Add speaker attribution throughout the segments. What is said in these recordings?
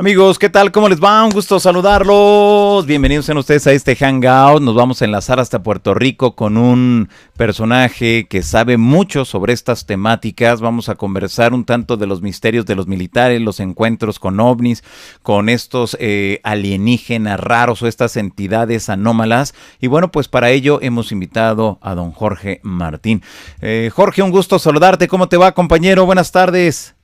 Speaker 1: Amigos, ¿qué tal? ¿Cómo les va? Un gusto saludarlos. Bienvenidos sean ustedes a este Hangout. Nos vamos a enlazar hasta Puerto Rico con un personaje que sabe mucho sobre estas temáticas. Vamos a conversar un tanto de los misterios de los militares, los encuentros con ovnis, con estos alienígenas raros o estas entidades anómalas. Y bueno, pues para ello hemos invitado a don Jorge Martín. Jorge, un gusto saludarte. ¿Cómo te va, compañero? Buenas tardes.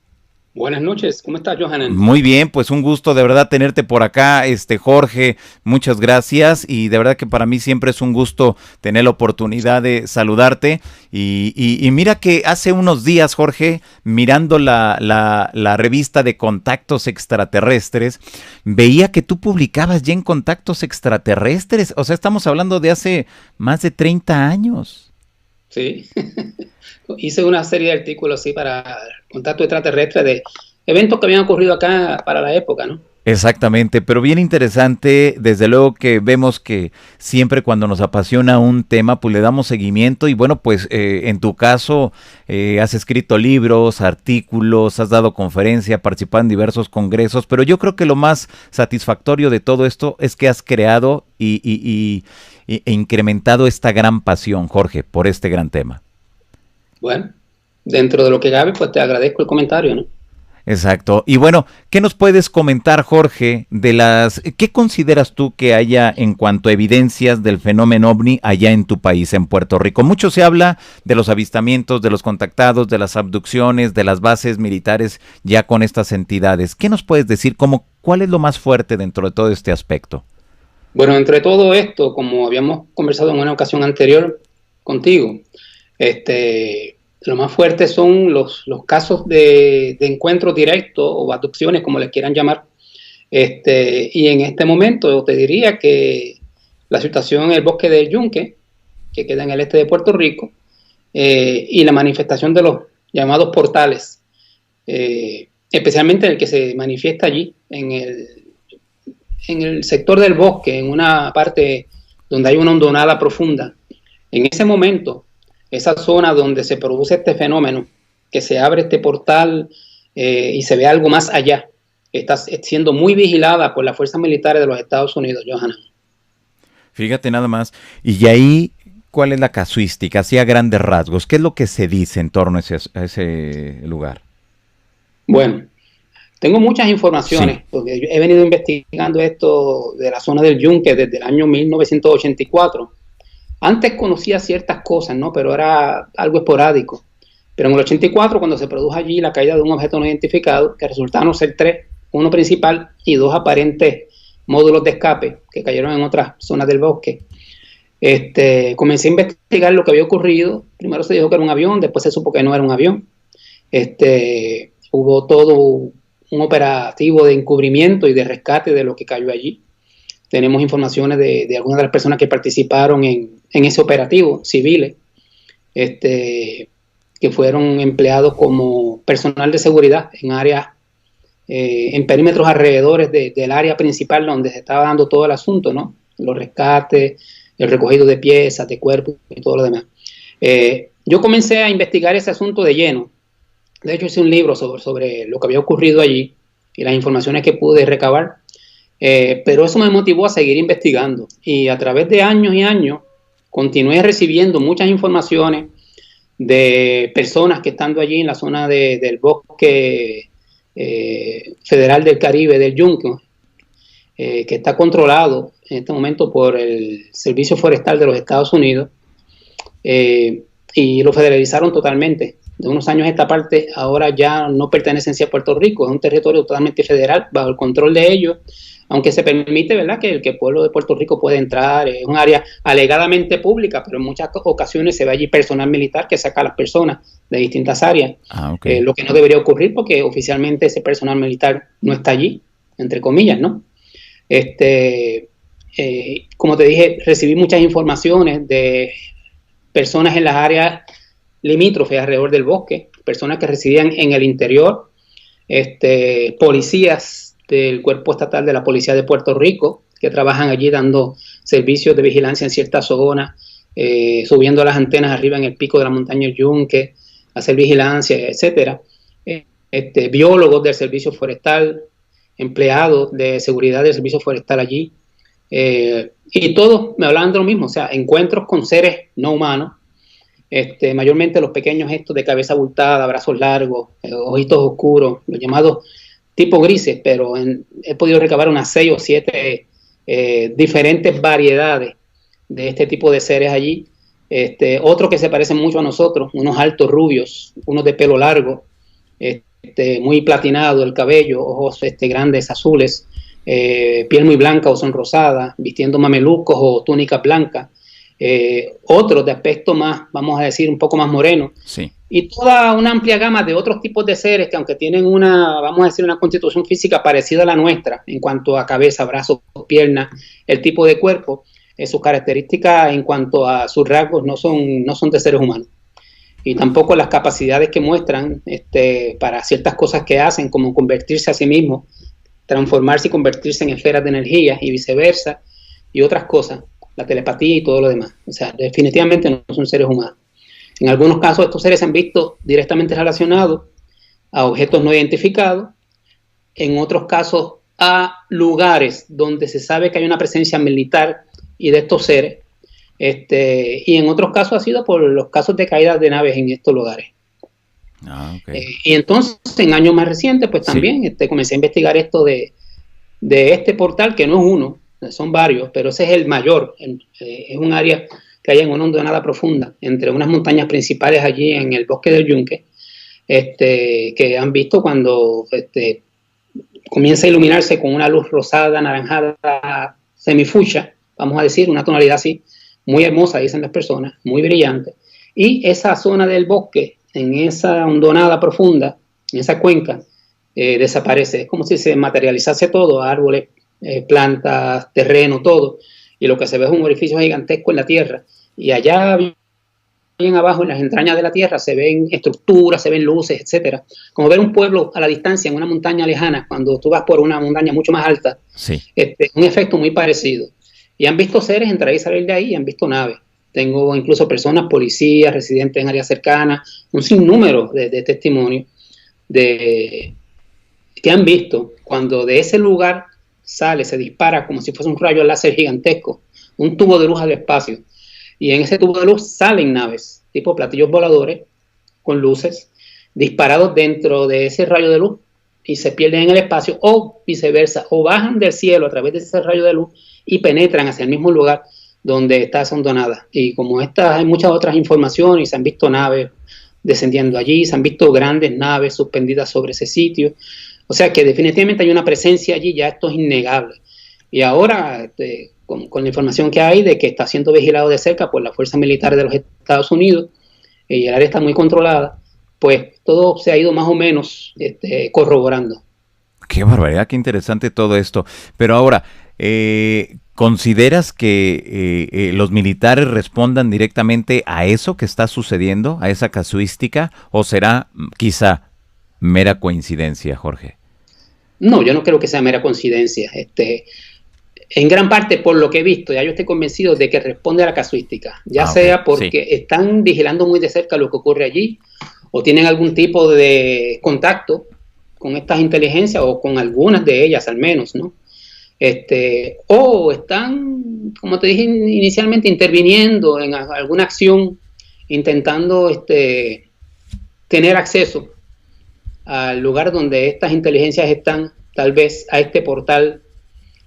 Speaker 2: Buenas noches, ¿cómo estás, Johanan?
Speaker 1: Muy bien, pues un gusto de verdad tenerte por acá, Jorge, muchas gracias y de verdad que para mí siempre es un gusto tener la oportunidad de saludarte y mira que hace unos días, Jorge, mirando la revista de Contactos Extraterrestres, veía que tú publicabas ya en Contactos Extraterrestres, o sea, estamos hablando de hace más de 30 años.
Speaker 2: Sí, hice una serie de artículos sí, para Contacto Extraterrestre de eventos que habían ocurrido acá para la época, ¿no?
Speaker 1: Exactamente, pero bien interesante, desde luego que vemos que siempre cuando nos apasiona un tema, pues le damos seguimiento y bueno, pues en tu caso has escrito libros, artículos, has dado conferencias, participado en diversos congresos, pero yo creo que lo más satisfactorio de todo esto es que has creado e incrementado esta gran pasión, Jorge, por este gran tema.
Speaker 2: Bueno, dentro de lo que cabe, pues te agradezco el comentario, ¿no?
Speaker 1: Exacto. Y bueno, ¿qué nos puedes comentar, Jorge, qué consideras tú que haya en cuanto a evidencias del fenómeno ovni allá en tu país, en Puerto Rico? Mucho se habla de los avistamientos, de los contactados, de las abducciones, de las bases militares ya con estas entidades. ¿Qué nos puedes decir? ¿Cuál es lo más fuerte dentro de todo este aspecto?
Speaker 2: Bueno, entre todo esto, como habíamos conversado en una ocasión anterior contigo, lo más fuerte son los casos de encuentros directos o abducciones, como les quieran llamar. Y en este momento te diría que la situación en el bosque del Yunque, que queda en el este de Puerto Rico, y la manifestación de los llamados portales, especialmente el que se manifiesta allí, en el sector del bosque, en una parte donde hay una hondonada profunda. En ese momento, esa zona donde se produce este fenómeno, que se abre este portal y se ve algo más allá, está siendo muy vigilada por las fuerzas militares de los Estados Unidos, Johanan.
Speaker 1: Fíjate nada más. Y ahí, ¿cuál es la casuística? Así a grandes rasgos, ¿qué es lo que se dice en torno a ese lugar?
Speaker 2: Bueno, tengo muchas informaciones,
Speaker 1: Sí.
Speaker 2: porque yo he venido investigando esto de la zona del Yunque desde el año 1984. Antes conocía ciertas cosas, ¿no? Pero era algo esporádico. Pero en el 84, cuando se produjo allí la caída de un objeto no identificado, que resultaron ser 3, uno principal y 2 aparentes módulos de escape que cayeron en otras zonas del bosque, comencé a investigar lo que había ocurrido. Primero se dijo que era un avión, después se supo que no era un avión. Hubo todo un operativo de encubrimiento y de rescate de lo que cayó allí. Tenemos informaciones de algunas de las personas que participaron en ese operativo, civiles, que fueron empleados como personal de seguridad en áreas, en perímetros alrededores del área principal donde se estaba dando todo el asunto, ¿no? Los rescates, el recogido de piezas, de cuerpos y todo lo demás. Yo comencé a investigar ese asunto de lleno. De hecho, hice un libro sobre lo que había ocurrido allí y las informaciones que pude recabar. Pero eso me motivó a seguir investigando y a través de años y años continué recibiendo muchas informaciones de personas que estando allí en la zona del bosque federal del Caribe, del Yunque, que está controlado en este momento por el Servicio Forestal de los Estados Unidos, y lo federalizaron totalmente. De unos años a esta parte ahora ya no pertenecen a Puerto Rico, es un territorio totalmente federal bajo el control de ellos, aunque se permite, ¿verdad?, que el pueblo de Puerto Rico puede entrar. Es un área alegadamente pública, pero en muchas ocasiones se ve allí personal militar que saca a las personas de distintas áreas.
Speaker 1: Okay.
Speaker 2: Lo que no debería ocurrir porque oficialmente ese personal militar no está allí, entre comillas, ¿no? Como te dije, recibí muchas informaciones de personas en las áreas limítrofes alrededor del bosque, personas que residían en el interior, policías del Cuerpo Estatal de la Policía de Puerto Rico, que trabajan allí dando servicios de vigilancia en ciertas zonas, subiendo las antenas arriba en el pico de la montaña del Yunque, hacer vigilancia, etcétera. Biólogos del Servicio Forestal, empleados de seguridad del servicio forestal allí, y todos me hablaban de lo mismo, o sea, encuentros con seres no humanos, mayormente los pequeños estos de cabeza abultada, brazos largos, ojitos oscuros, los llamados tipos grises, pero he podido recabar unas 6 o 7 diferentes variedades de este tipo de seres allí. Otros que se parecen mucho a nosotros, unos altos rubios, unos de pelo largo, muy platinado el cabello, ojos grandes azules, piel muy blanca o sonrosada, vistiendo mamelucos o túnicas blancas, otros de aspecto más, vamos a decir, un poco más moreno,
Speaker 1: sí.
Speaker 2: Y toda una amplia gama de otros tipos de seres que, aunque tienen vamos a decir, una constitución física parecida a la nuestra en cuanto a cabeza, brazos, piernas, el tipo de cuerpo, sus características en cuanto a sus rasgos no son de seres humanos. Y tampoco las capacidades que muestran para ciertas cosas que hacen, como convertirse a sí mismos, transformarse y convertirse en esferas de energía y viceversa, y otras cosas, la telepatía y todo lo demás. O sea, definitivamente no son seres humanos. En algunos casos estos seres se han visto directamente relacionados a objetos no identificados, en otros casos a lugares donde se sabe que hay una presencia militar y de estos seres, y en otros casos ha sido por los casos de caídas de naves en estos lugares.
Speaker 1: Okay.
Speaker 2: Y entonces, en años más recientes, pues también comencé a investigar esto de este portal, que no es uno, son varios, pero ese es el mayor. Es un área que hay en una hondonada profunda, entre unas montañas principales allí en el bosque del Yunque, que han visto cuando comienza a iluminarse con una luz rosada, anaranjada, semifucsia, vamos a decir, una tonalidad así, muy hermosa, dicen las personas, muy brillante. Y esa zona del bosque, en esa hondonada profunda, en esa cuenca, desaparece. Es como si se materializase todo, árboles, plantas, terreno, todo. Y lo que se ve es un orificio gigantesco en la tierra. Y allá bien abajo, en las entrañas de la tierra, se ven estructuras, se ven luces, etcétera. Como ver un pueblo a la distancia, en una montaña lejana, cuando tú vas por una montaña mucho más alta.
Speaker 1: Sí.
Speaker 2: Un efecto muy parecido. Y han visto seres entrar y salir de ahí, y han visto naves. Tengo incluso personas, policías, residentes en áreas cercanas, un sinnúmero de testimonios que han visto cuando de ese lugar se dispara como si fuese un rayo láser gigantesco, un tubo de luz al espacio. Y en ese tubo de luz salen naves, tipo platillos voladores, con luces, disparados dentro de ese rayo de luz y se pierden en el espacio, o viceversa, o bajan del cielo a través de ese rayo de luz y penetran hacia el mismo lugar donde está esa hondonada. Y como estas, hay muchas otras informaciones, y se han visto naves descendiendo allí, se han visto grandes naves suspendidas sobre ese sitio. O sea que definitivamente hay una presencia allí, ya esto es innegable. Y ahora, con la información que hay de que está siendo vigilado de cerca por la Fuerza Militar de los Estados Unidos, y el área está muy controlada, pues todo se ha ido más o menos corroborando.
Speaker 1: Qué barbaridad, qué interesante todo esto. Pero ahora, ¿consideras que los militares respondan directamente a eso que está sucediendo, a esa casuística, o será quizá mera coincidencia, Jorge?
Speaker 2: No, yo no creo que sea mera coincidencia. En gran parte, por lo que he visto, ya yo estoy convencido de que responde a la casuística, ya sea porque están vigilando muy de cerca lo que ocurre allí, o tienen algún tipo de contacto con estas inteligencias, o con algunas de ellas al menos, ¿no? O están, como te dije inicialmente, interviniendo en alguna acción, intentando tener acceso al lugar donde estas inteligencias están, tal vez a este portal,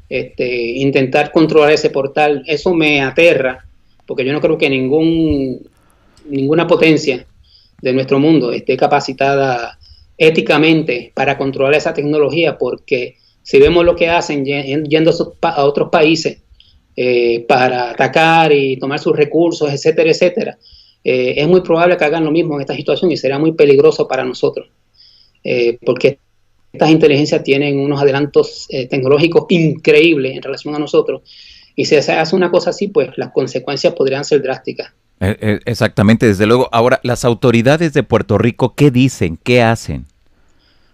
Speaker 2: intentar controlar ese portal. Eso me aterra, porque yo no creo que ninguna potencia de nuestro mundo esté capacitada éticamente para controlar esa tecnología, porque si vemos lo que hacen yendo a otros países para atacar y tomar sus recursos, etcétera, etcétera, es muy probable que hagan lo mismo en esta situación, y será muy peligroso para nosotros, porque estas inteligencias tienen unos adelantos tecnológicos increíbles en relación a nosotros, y si se hace una cosa así, pues las consecuencias podrían ser drásticas.
Speaker 1: Exactamente, desde luego. Ahora, las autoridades de Puerto Rico, ¿qué dicen? ¿Qué hacen?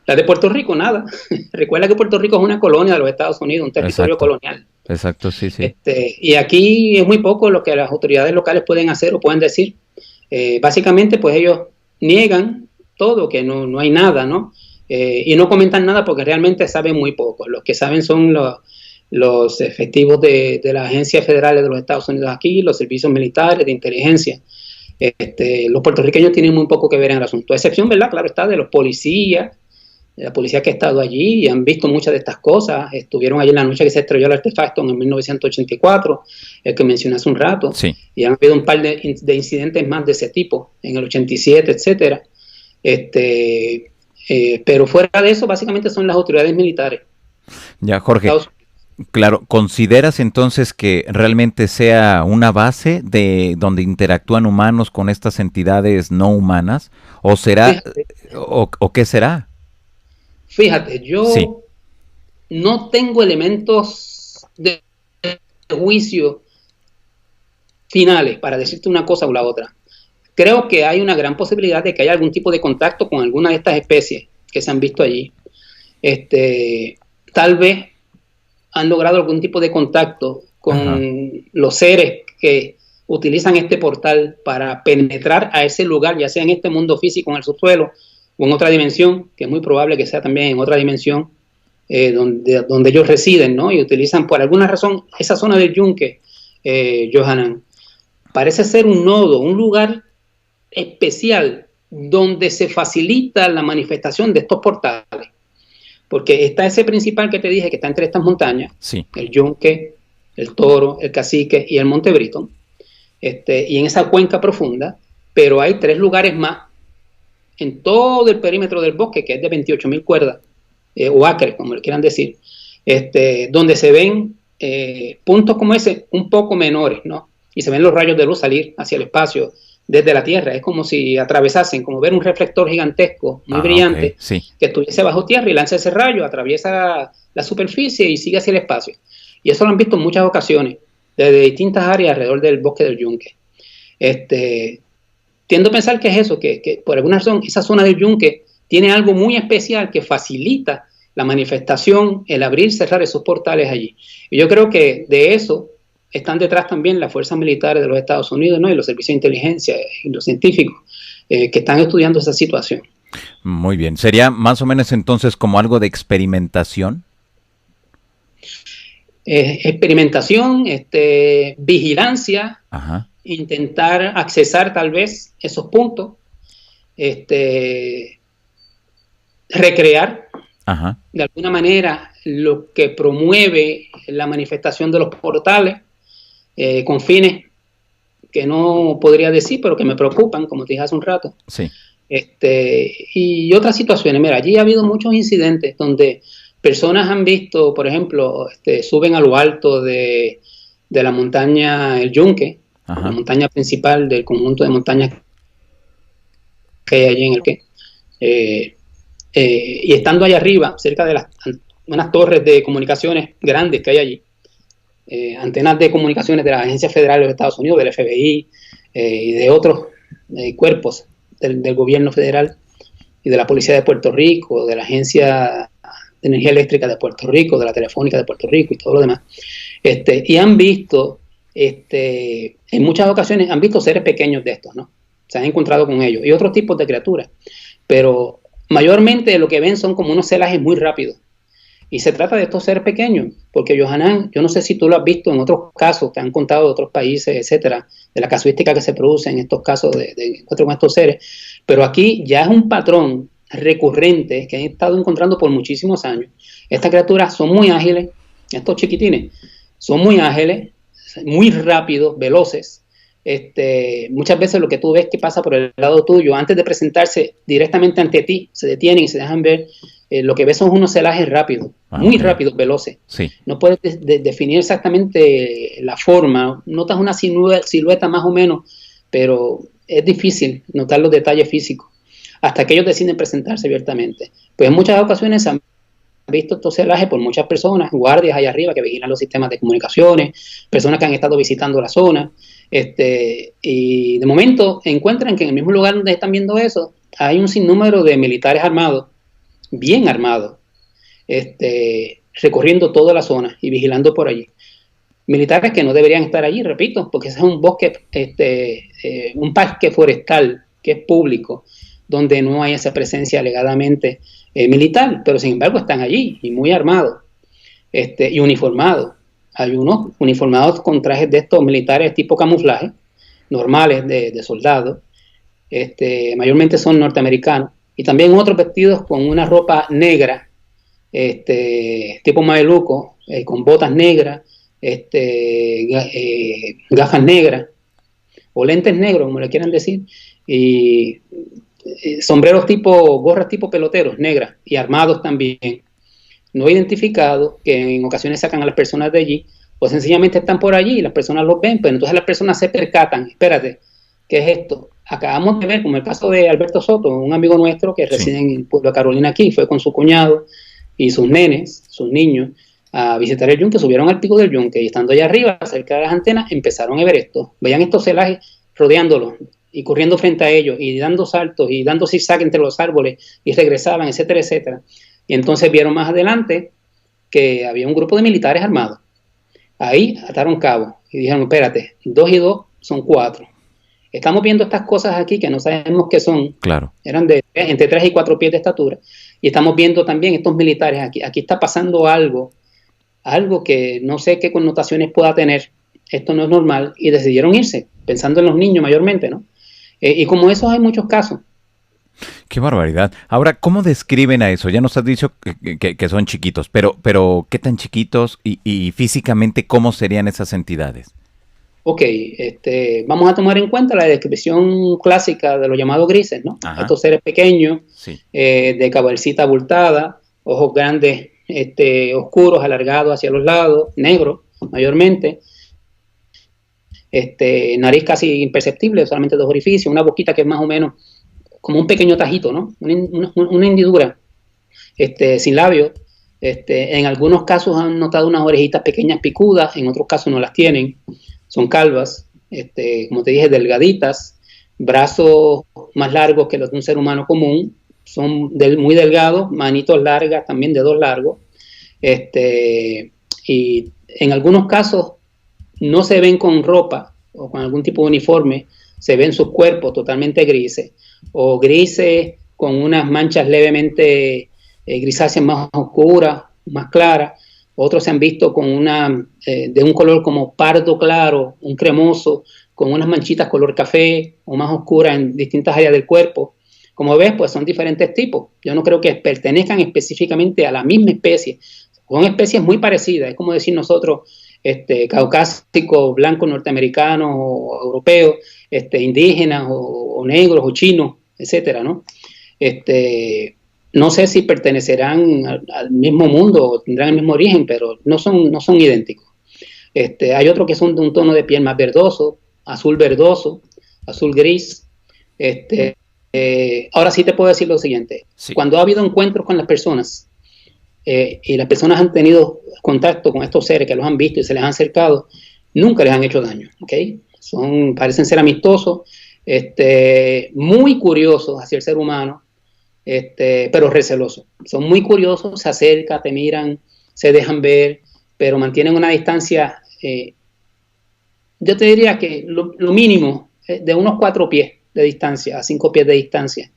Speaker 2: Las de Puerto Rico, nada. Recuerda que Puerto Rico es una colonia de los Estados Unidos, un territorio colonial.
Speaker 1: Exacto, sí, sí.
Speaker 2: Y aquí es muy poco lo que las autoridades locales pueden hacer o pueden decir. Básicamente, pues ellos niegan todo, que no hay nada, ¿no? y no comentan nada porque realmente saben muy poco. Los que saben son los efectivos de las agencias federales de los Estados Unidos aquí, los servicios militares de inteligencia. Los puertorriqueños tienen muy poco que ver en el asunto, a excepción, ¿verdad? Claro está, de los policías, de la policía que ha estado allí y han visto muchas de estas cosas. Estuvieron allí en la noche que se estrelló el artefacto en 1984, el que mencioné hace un rato,
Speaker 1: Sí.
Speaker 2: y han habido un par de incidentes más de ese tipo, en el 87, etcétera. Pero fuera de eso, básicamente son las autoridades militares.
Speaker 1: Ya, Jorge, claro, ¿consideras entonces que realmente sea una base de donde interactúan humanos con estas entidades no humanas? ¿O será,
Speaker 2: Fíjate,
Speaker 1: o qué será?
Speaker 2: fíjate, yo
Speaker 1: Sí,
Speaker 2: no tengo elementos de juicio finales para decirte una cosa o la otra. Creo que hay una gran posibilidad de que haya algún tipo de contacto con alguna de estas especies que se han visto allí. Tal vez han logrado algún tipo de contacto con
Speaker 1: ajá,
Speaker 2: los seres que utilizan este portal para penetrar a ese lugar, ya sea en este mundo físico, en el subsuelo, o en otra dimensión, que es muy probable que sea también en otra dimensión, donde ellos residen, ¿no? Y utilizan por alguna razón esa zona del yunque, Johanan. Parece ser un nodo, un lugar especial donde se facilita la manifestación de estos portales. Porque está ese principal que te dije que está entre estas montañas,
Speaker 1: sí,
Speaker 2: el Yunque, el Toro, el Cacique y el Monte Brito, y en esa cuenca profunda, pero hay 3 lugares más en todo el perímetro del bosque, que es de 28,000 cuerdas, o acres, como le quieran decir, donde se ven puntos como ese un poco menores, ¿no? Y se ven los rayos de luz salir hacia el espacio desde la Tierra. Es como si atravesasen, como ver un reflector gigantesco, muy brillante,
Speaker 1: ok, sí,
Speaker 2: que estuviese bajo tierra y lanza ese rayo, atraviesa la superficie y sigue hacia el espacio. Y eso lo han visto en muchas ocasiones, desde distintas áreas alrededor del bosque del Yunque. Tiendo a pensar que es eso, que por alguna razón esa zona del Yunque tiene algo muy especial que facilita la manifestación, el abrir y cerrar esos portales allí. Y yo creo que de eso están detrás también las fuerzas militares de los Estados Unidos, ¿no? Y los servicios de inteligencia y los científicos que están estudiando esa situación.
Speaker 1: muy bien. ¿Sería más o menos entonces como algo de experimentación?
Speaker 2: Experimentación, vigilancia,
Speaker 1: Ajá,
Speaker 2: intentar accesar tal vez esos puntos, recrear
Speaker 1: ajá,
Speaker 2: de alguna manera lo que promueve la manifestación de los portales con fines que no podría decir, pero que me preocupan, como te dije hace un rato.
Speaker 1: sí,
Speaker 2: Y otras situaciones, mira, allí ha habido muchos incidentes donde personas han visto, por ejemplo, suben a lo alto de la montaña El Yunque, la
Speaker 1: ajá,
Speaker 2: montaña principal del conjunto de montañas que hay allí en el que. Y estando allá arriba, cerca de unas torres de comunicaciones grandes que hay allí, antenas de comunicaciones de las agencias federales de los Estados Unidos, del FBI y de otros cuerpos del gobierno federal y de la Policía de Puerto Rico, de la Agencia de Energía Eléctrica de Puerto Rico, de la Telefónica de Puerto Rico y todo lo demás. Y han visto, en muchas ocasiones, han visto seres pequeños de estos, ¿no? Se han encontrado con ellos y otros tipos de criaturas, pero mayormente lo que ven son como unos celajes muy rápidos. Y se trata de estos seres pequeños, porque Johanan, yo no sé si tú lo has visto en otros casos, te han contado de otros países, etcétera, de la casuística que se produce en estos casos de encuentro con estos seres, pero aquí ya es un patrón recurrente que han estado encontrando por muchísimos años. Estas criaturas son muy ágiles, estos chiquitines, son muy ágiles, muy rápidos, veloces. Muchas veces lo que tú ves que pasa por el lado tuyo, antes de presentarse directamente ante ti, se detienen y se dejan ver. Lo que ves son unos celajes rápidos, muy rápidos, veloces.
Speaker 1: sí.
Speaker 2: No puedes definir exactamente la forma, notas una silueta más o menos, pero es difícil notar los detalles físicos hasta que ellos deciden presentarse abiertamente. Pues en muchas ocasiones se han visto estos celajes por muchas personas, guardias allá arriba que vigilan los sistemas de comunicaciones, personas que han estado visitando la zona, y de momento encuentran que en el mismo lugar donde están viendo eso hay un sinnúmero de militares armados, bien armados, recorriendo toda la zona y vigilando por allí. Militares que no deberían estar allí, repito, porque ese es un bosque, un parque forestal que es público, donde no hay esa presencia alegadamente militar, pero sin embargo están allí y muy armados y uniformados. Hay unos uniformados con trajes de estos militares tipo camuflaje, normales de soldados, mayormente son norteamericanos, y también otros vestidos con una ropa negra, tipo mameluco, con botas negras, gafas negras, o lentes negros, como le quieran decir, y sombreros tipo, gorras tipo peloteros, negras, y armados también, no identificados, que en ocasiones sacan a las personas de allí, o sencillamente están por allí y las personas los ven, pero entonces las personas se percatan, espérate, ¿qué es esto? Acabamos de ver, como el caso de Alberto Soto, un amigo nuestro que reside en el pueblo de Carolina aquí, fue con su cuñado y sus nenes, sus niños, a visitar el yunque, subieron al pico del yunque y estando allá arriba, cerca de las antenas, empezaron a ver esto. Veían estos celajes rodeándolos y corriendo frente a ellos y dando saltos y dando zigzag entre los árboles y regresaban, etcétera, etcétera. Y entonces vieron más adelante que había un grupo de militares armados. Ahí ataron cabo y dijeron, espérate, 2 y 2 son 4. Estamos viendo estas cosas aquí que no sabemos qué son.
Speaker 1: Claro.
Speaker 2: Eran entre 3 y 4 pies de estatura. Y estamos viendo también estos militares aquí. Aquí está pasando algo que no sé qué connotaciones pueda tener. Esto no es normal. Y decidieron irse, pensando en los niños mayormente, ¿no? Y como esos hay muchos casos.
Speaker 1: Qué barbaridad. Ahora, ¿cómo describen a eso? Ya nos has dicho que son chiquitos, pero ¿qué tan chiquitos y físicamente cómo serían esas entidades?
Speaker 2: Ok, vamos a tomar en cuenta la descripción clásica de los llamados grises, ¿no?
Speaker 1: Ajá.
Speaker 2: Estos seres pequeños,
Speaker 1: sí.
Speaker 2: De cabecita abultada, ojos grandes, oscuros, alargados hacia los lados, negros mayormente, nariz casi imperceptible, solamente 2 orificios, una boquita que es más o menos como un pequeño tajito, ¿no? Una hendidura, sin labios. En algunos casos han notado unas orejitas pequeñas picudas, en otros casos no las tienen, son calvas, como te dije, delgaditas, brazos más largos que los de un ser humano común, son muy delgados, manitos largas, también dedos largos, y en algunos casos no se ven con ropa o con algún tipo de uniforme, se ven sus cuerpos totalmente grises, o grises con unas manchas levemente grisáceas más oscuras, más claras. Otros se han visto con de un color como pardo claro, un cremoso, con unas manchitas color café o más oscuras en distintas áreas del cuerpo. Como ves, pues son diferentes tipos. Yo no creo que pertenezcan específicamente a la misma especie. Son especies muy parecidas. Es como decir nosotros, caucásico, blanco, norteamericano o europeo, indígenas o negros o chinos, etcétera, ¿no? No sé si pertenecerán al mismo mundo o tendrán el mismo origen, pero no son idénticos. Hay otros que son de un tono de piel más verdoso, azul gris. Ahora sí te puedo decir lo siguiente. Sí. Cuando ha habido encuentros con las personas y las personas han tenido contacto con estos seres que los han visto y se les han acercado, nunca les han hecho daño, ¿okay? Parecen ser amistosos, muy curiosos hacia el ser humano, pero recelosos. Son muy curiosos, se acercan, te miran, se dejan ver, pero mantienen una distancia, yo te diría que lo mínimo de unos 4 pies de distancia a 5 pies de distancia,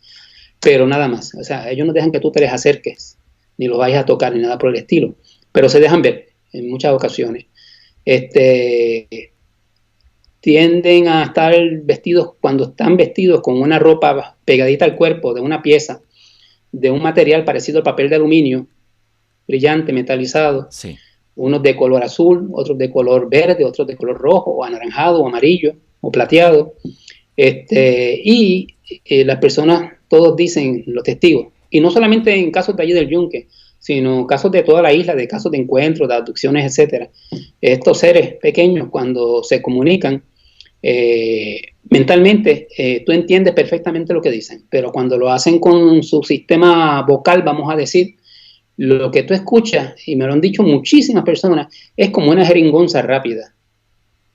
Speaker 2: pero nada más. O sea, ellos no dejan que tú te les acerques, ni los vayas a tocar, ni nada por el estilo, pero se dejan ver en muchas ocasiones. Tienden a estar vestidos, cuando están vestidos con una ropa pegadita al cuerpo de una pieza, de un material parecido al papel de aluminio, brillante, metalizado, sí. Unos de color azul, otros de color verde, otros de color rojo, o anaranjado, o amarillo, o plateado, y las personas, todos dicen, los testigos, y no solamente en casos de allí del Yunque, sino casos de toda la isla, de casos de encuentros, de abducciones, etcétera. Estos seres pequeños, cuando se comunican, mentalmente tú entiendes perfectamente lo que dicen, pero cuando lo hacen con su sistema vocal, vamos a decir, lo que tú escuchas, y me lo han dicho muchísimas personas, es como una jeringonza rápida.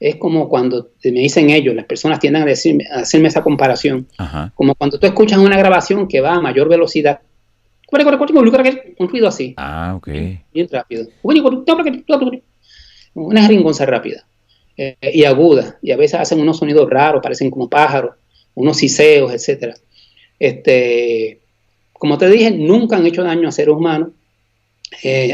Speaker 2: Es como cuando me dicen ellos, las personas tienden a hacerme esa comparación. Ajá. Como cuando tú escuchas una grabación que va a mayor velocidad, un ruido así.
Speaker 1: Ah, ok.
Speaker 2: Bien rápido. Una jeringonza rápida. Y aguda, y a veces hacen unos sonidos raros, parecen como pájaros, unos siseos, etcétera. Como te dije, nunca han hecho daño a seres humanos.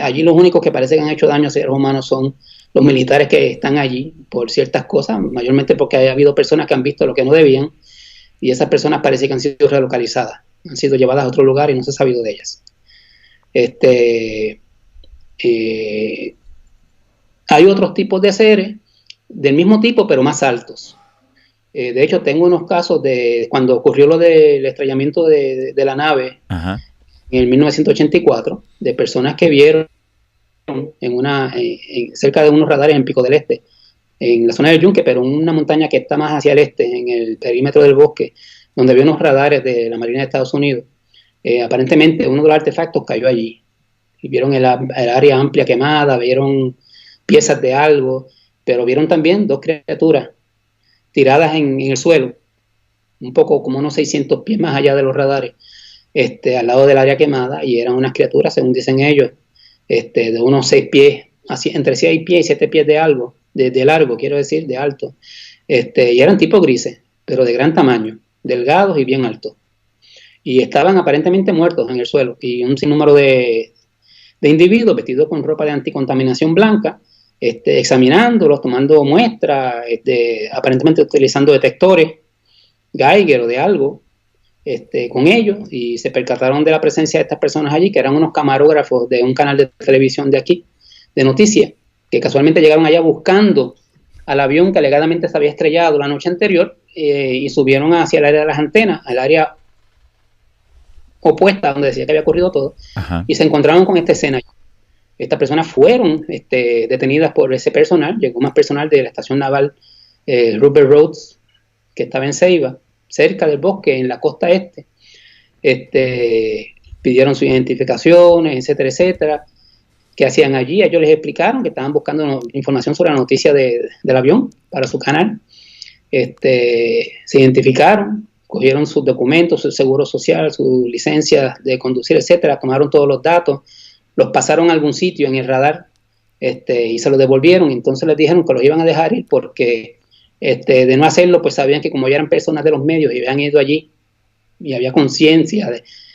Speaker 2: Allí los únicos que parece que han hecho daño a seres humanos son los militares que están allí por ciertas cosas, mayormente porque ha habido personas que han visto lo que no debían, y esas personas parece que han sido relocalizadas, han sido llevadas a otro lugar y no se ha sabido de ellas. Hay otros tipos de seres del mismo tipo, pero más altos. De hecho, tengo unos casos de cuando ocurrió lo del estrellamiento de la nave. Ajá. En el 1984, de personas que vieron cerca de unos radares en Pico del Este, en la zona del Yunque, pero en una montaña que está más hacia el este, en el perímetro del bosque, donde había unos radares de la Marina de Estados Unidos. Aparentemente uno de los artefactos cayó allí. Y vieron el área amplia quemada, vieron piezas de algo, pero vieron también dos criaturas tiradas en el suelo, un poco como unos 600 pies más allá de los radares, al lado del área quemada, y eran unas criaturas, según dicen ellos, de unos 6 pies, así, entre 6 pies y 7 pies de algo, de largo, quiero decir, de alto, y eran tipo grises, pero de gran tamaño, delgados y bien altos, y estaban aparentemente muertos en el suelo, y un sinnúmero de individuos vestidos con ropa de anticontaminación blanca, examinándolos, tomando muestras, aparentemente utilizando detectores Geiger o de algo, con ellos, y se percataron de la presencia de estas personas allí, que eran unos camarógrafos de un canal de televisión de aquí, de noticias, que casualmente llegaron allá buscando al avión que alegadamente se había estrellado la noche anterior, y subieron hacia el área de las antenas, al área opuesta donde decía que había ocurrido todo. Ajá. Y se encontraron con esta escena. Estas personas fueron detenidas por ese personal. Llegó más personal de la estación naval Rupert Rhodes, que estaba en Ceiba, cerca del bosque, en la costa este. Pidieron sus identificaciones, etcétera, etcétera. ¿Qué hacían allí? Ellos les explicaron que estaban buscando información sobre la noticia del avión para su canal. Se identificaron, cogieron sus documentos, su seguro social, su licencia de conducir, etcétera, tomaron todos los datos, los pasaron a algún sitio en el radar, y se los devolvieron. Entonces les dijeron que los iban a dejar ir porque de no hacerlo, pues sabían que como ya eran personas de los medios y habían ido allí y había conciencia,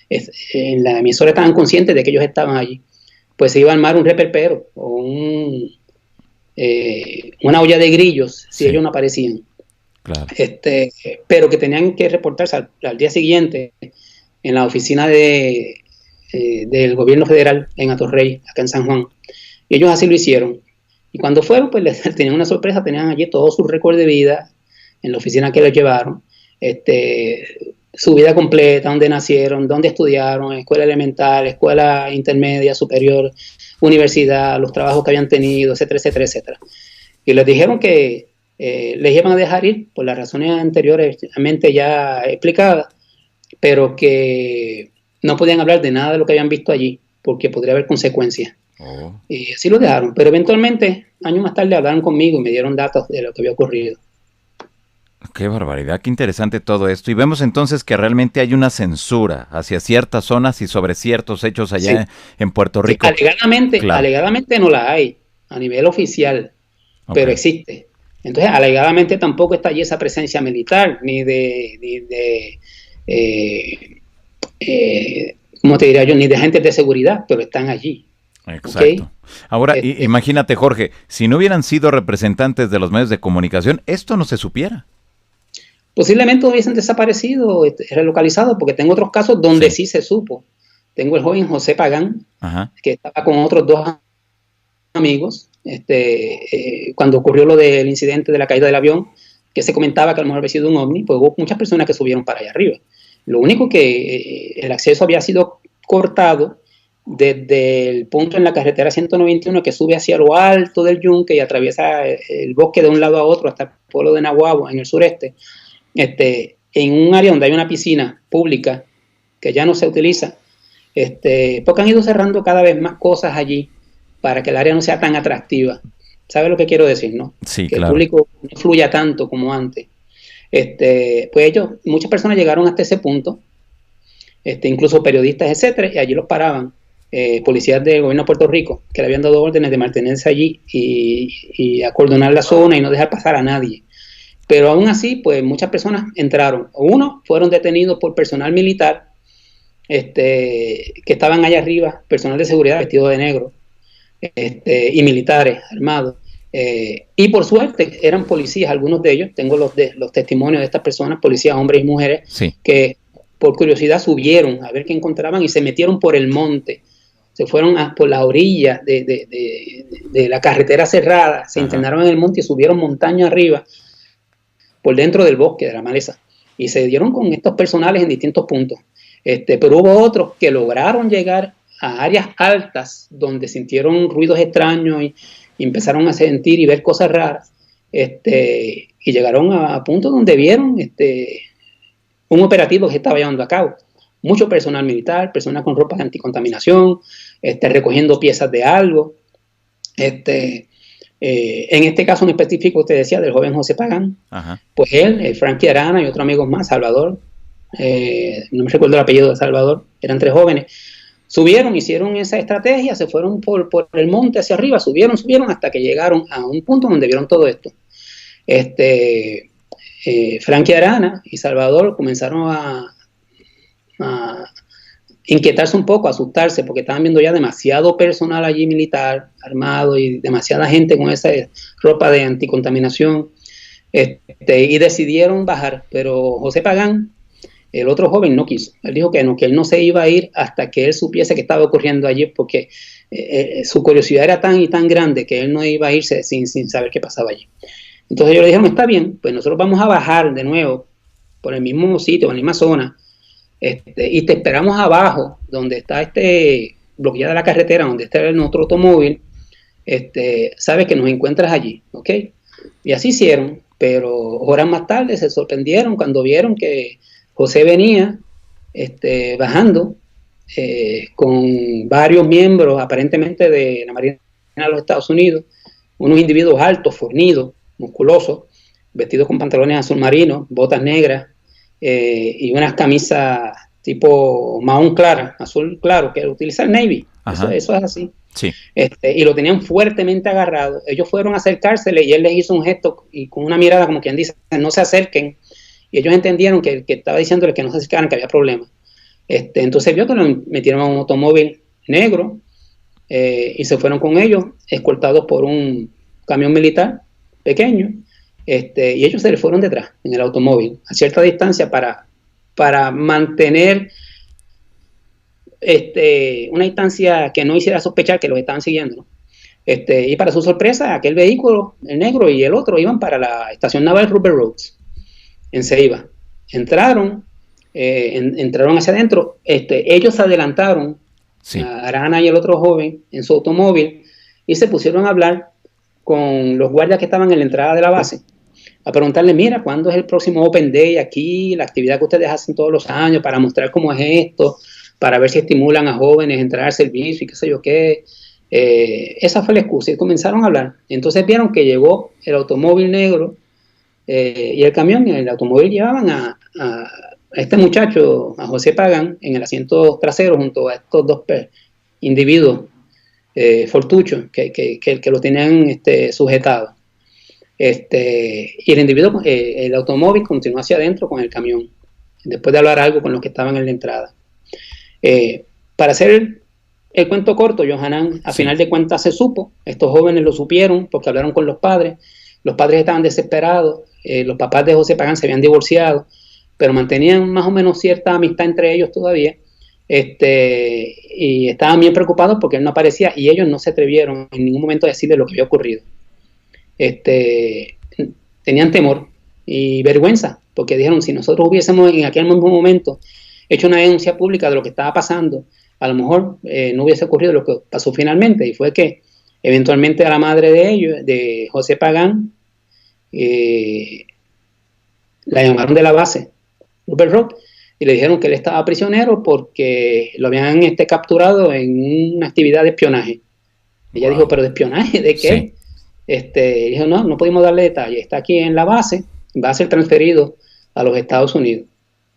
Speaker 2: en la emisora estaban conscientes de que ellos estaban allí, pues se iba a armar un reperpero o una olla de grillos si ellos no aparecían. Claro. Pero que tenían que reportarse al día siguiente en la oficina del gobierno federal en Atorrey, acá en San Juan. Y ellos así lo hicieron. Y cuando fueron, pues les tenían una sorpresa, tenían allí todo su récord de vida en la oficina que los llevaron, su vida completa, dónde nacieron, dónde estudiaron, escuela elemental, escuela intermedia, superior, universidad, los trabajos que habían tenido, etcétera, etcétera, etcétera. Y les dijeron que les iban a dejar ir por las razones anteriores ya explicadas, pero que no podían hablar de nada de lo que habían visto allí, porque podría haber consecuencias. Oh. Y así lo dejaron, pero eventualmente, años más tarde, hablaron conmigo y me dieron datos de lo que había ocurrido.
Speaker 1: Qué barbaridad, qué interesante todo esto. Y vemos entonces que realmente hay una censura hacia ciertas zonas y sobre ciertos hechos allá en Puerto Rico.
Speaker 2: Sí, alegadamente no la hay a nivel oficial, pero existe. Entonces, alegadamente tampoco está allí esa presencia militar, ni de ¿cómo te diría yo? Ni de agentes de seguridad, pero están allí.
Speaker 1: Exacto. ¿Okay? Ahora, imagínate, Jorge, si no hubieran sido representantes de los medios de comunicación, esto no se supiera.
Speaker 2: Posiblemente hubiesen desaparecido, relocalizado, porque tengo otros casos donde sí se supo. Tengo el joven José Pagán, que estaba con otros 2 amigos, cuando ocurrió lo del incidente de la caída del avión, que se comentaba que a lo mejor había sido un ovni, pues hubo muchas personas que subieron para allá arriba. Lo único que el acceso había sido cortado desde el punto en la carretera 191 que sube hacia lo alto del Yunque y atraviesa el bosque de un lado a otro hasta el pueblo de Nahuabo en el sureste, en un área donde hay una piscina pública que ya no se utiliza, porque han ido cerrando cada vez más cosas allí para que el área no sea tan atractiva. ¿Sabes lo que quiero decir, no?
Speaker 1: Sí,
Speaker 2: que
Speaker 1: claro.
Speaker 2: El público no fluya tanto como antes. Pues muchas personas llegaron hasta ese punto, incluso periodistas, etcétera, y allí los paraban policías del gobierno de Puerto Rico, que le habían dado órdenes de mantenerse allí y acordonar la zona y no dejar pasar a nadie. Pero aún así, pues muchas personas entraron. Unos fueron detenidos por personal militar, que estaban allá arriba, personal de seguridad vestido de negro, y militares armados. Y por suerte eran policías, algunos de ellos, tengo los testimonios de estas personas, policías, hombres y mujeres,
Speaker 1: Sí.
Speaker 2: que por curiosidad subieron a ver qué encontraban y se metieron por el monte, se fueron por las orillas de la carretera cerrada, se internaron en el monte y subieron montaña arriba, por dentro del bosque, de la maleza, y se dieron con estos personales en distintos puntos. Pero hubo otros que lograron llegar a áreas altas donde sintieron ruidos extraños y empezaron a sentir y ver cosas raras, y llegaron a puntos donde vieron un operativo que se estaba llevando a cabo. Mucho personal militar, personas con ropa de anticontaminación, recogiendo piezas de algo. En este caso en específico, usted decía, del joven José Pagán, pues él, Frankie Arana y otros amigos más, Salvador, no me recuerdo el apellido de Salvador, eran 3 jóvenes, subieron, hicieron esa estrategia, se fueron por el monte hacia arriba, subieron hasta que llegaron a un punto donde vieron todo esto. Frankie Arana y Salvador comenzaron a inquietarse un poco, a asustarse, porque estaban viendo ya demasiado personal allí militar, armado, y demasiada gente con esa ropa de anticontaminación, y decidieron bajar, pero José Pagán, el otro joven, no quiso. Él dijo que no, que él no se iba a ir hasta que él supiese qué estaba ocurriendo allí, porque su curiosidad era tan y tan grande que él no iba a irse sin saber qué pasaba allí. Entonces ellos le dijeron, está bien, pues nosotros vamos a bajar de nuevo por el mismo sitio, en la misma zona, y te esperamos abajo, donde está bloqueada la carretera, donde está nuestro automóvil, sabes que nos encuentras allí, ¿ok? Y así hicieron, pero horas más tarde se sorprendieron cuando vieron que José venía bajando con varios miembros, aparentemente de la Marina de los Estados Unidos, unos individuos altos, fornidos, musculosos, vestidos con pantalones azul marino, botas negras, y unas camisas tipo mahón clara, azul claro, que utiliza el Navy. Eso es así.
Speaker 1: Sí.
Speaker 2: Y lo tenían fuertemente agarrado. Ellos fueron a acercársele y él les hizo un gesto y con una mirada como quien dice, no se acerquen. Y ellos entendieron que estaba diciéndoles que no se acercaran, que había problemas. Entonces vio que lo metieron a un automóvil negro, y se fueron con ellos, escoltados por un camión militar pequeño, y ellos se le fueron detrás en el automóvil a cierta distancia para mantener una distancia que no hiciera sospechar que los estaban siguiendo, ¿no? Y para su sorpresa, aquel vehículo, el negro y el otro, iban para la estación naval Rupert Roads en Ceiba. Entraron hacia adentro, ellos se adelantaron, sí, a Arana y el otro joven en su automóvil, y se pusieron a hablar con los guardias que estaban en la entrada de la base, a preguntarle, mira, ¿cuándo es el próximo Open Day aquí? La actividad que ustedes hacen todos los años para mostrar cómo es esto, para ver si estimulan a jóvenes a entrar al servicio y qué sé yo qué. Esa fue la excusa y comenzaron a hablar. Entonces vieron que llegó el automóvil negro, y el camión, y el automóvil llevaban a este muchacho, a José Pagán, en el asiento trasero junto a estos 2 individuos fortuchos que lo tenían sujetado. Y el individuo, el automóvil continuó hacia adentro con el camión, después de hablar algo con los que estaban en la entrada. Para hacer el cuento corto, Johanan, a final de cuentas se supo, estos jóvenes lo supieron porque hablaron con los padres estaban desesperados, los papás de José Pagán se habían divorciado, pero mantenían más o menos cierta amistad entre ellos todavía, y estaban bien preocupados porque él no aparecía y ellos no se atrevieron en ningún momento a decirle lo que había ocurrido. Tenían temor y vergüenza, porque dijeron, si nosotros hubiésemos en aquel mismo momento hecho una denuncia pública de lo que estaba pasando, a lo mejor no hubiese ocurrido lo que pasó finalmente, y fue que eventualmente a la madre de ellos, de José Pagán, la llamaron de la base Rupert Road y le dijeron que él estaba prisionero porque lo habían capturado en una actividad de espionaje. Ella dijo, ¿pero de espionaje? ¿De qué? Sí. Dijo, no pudimos darle detalles. Está aquí en la base, va a ser transferido a los Estados Unidos.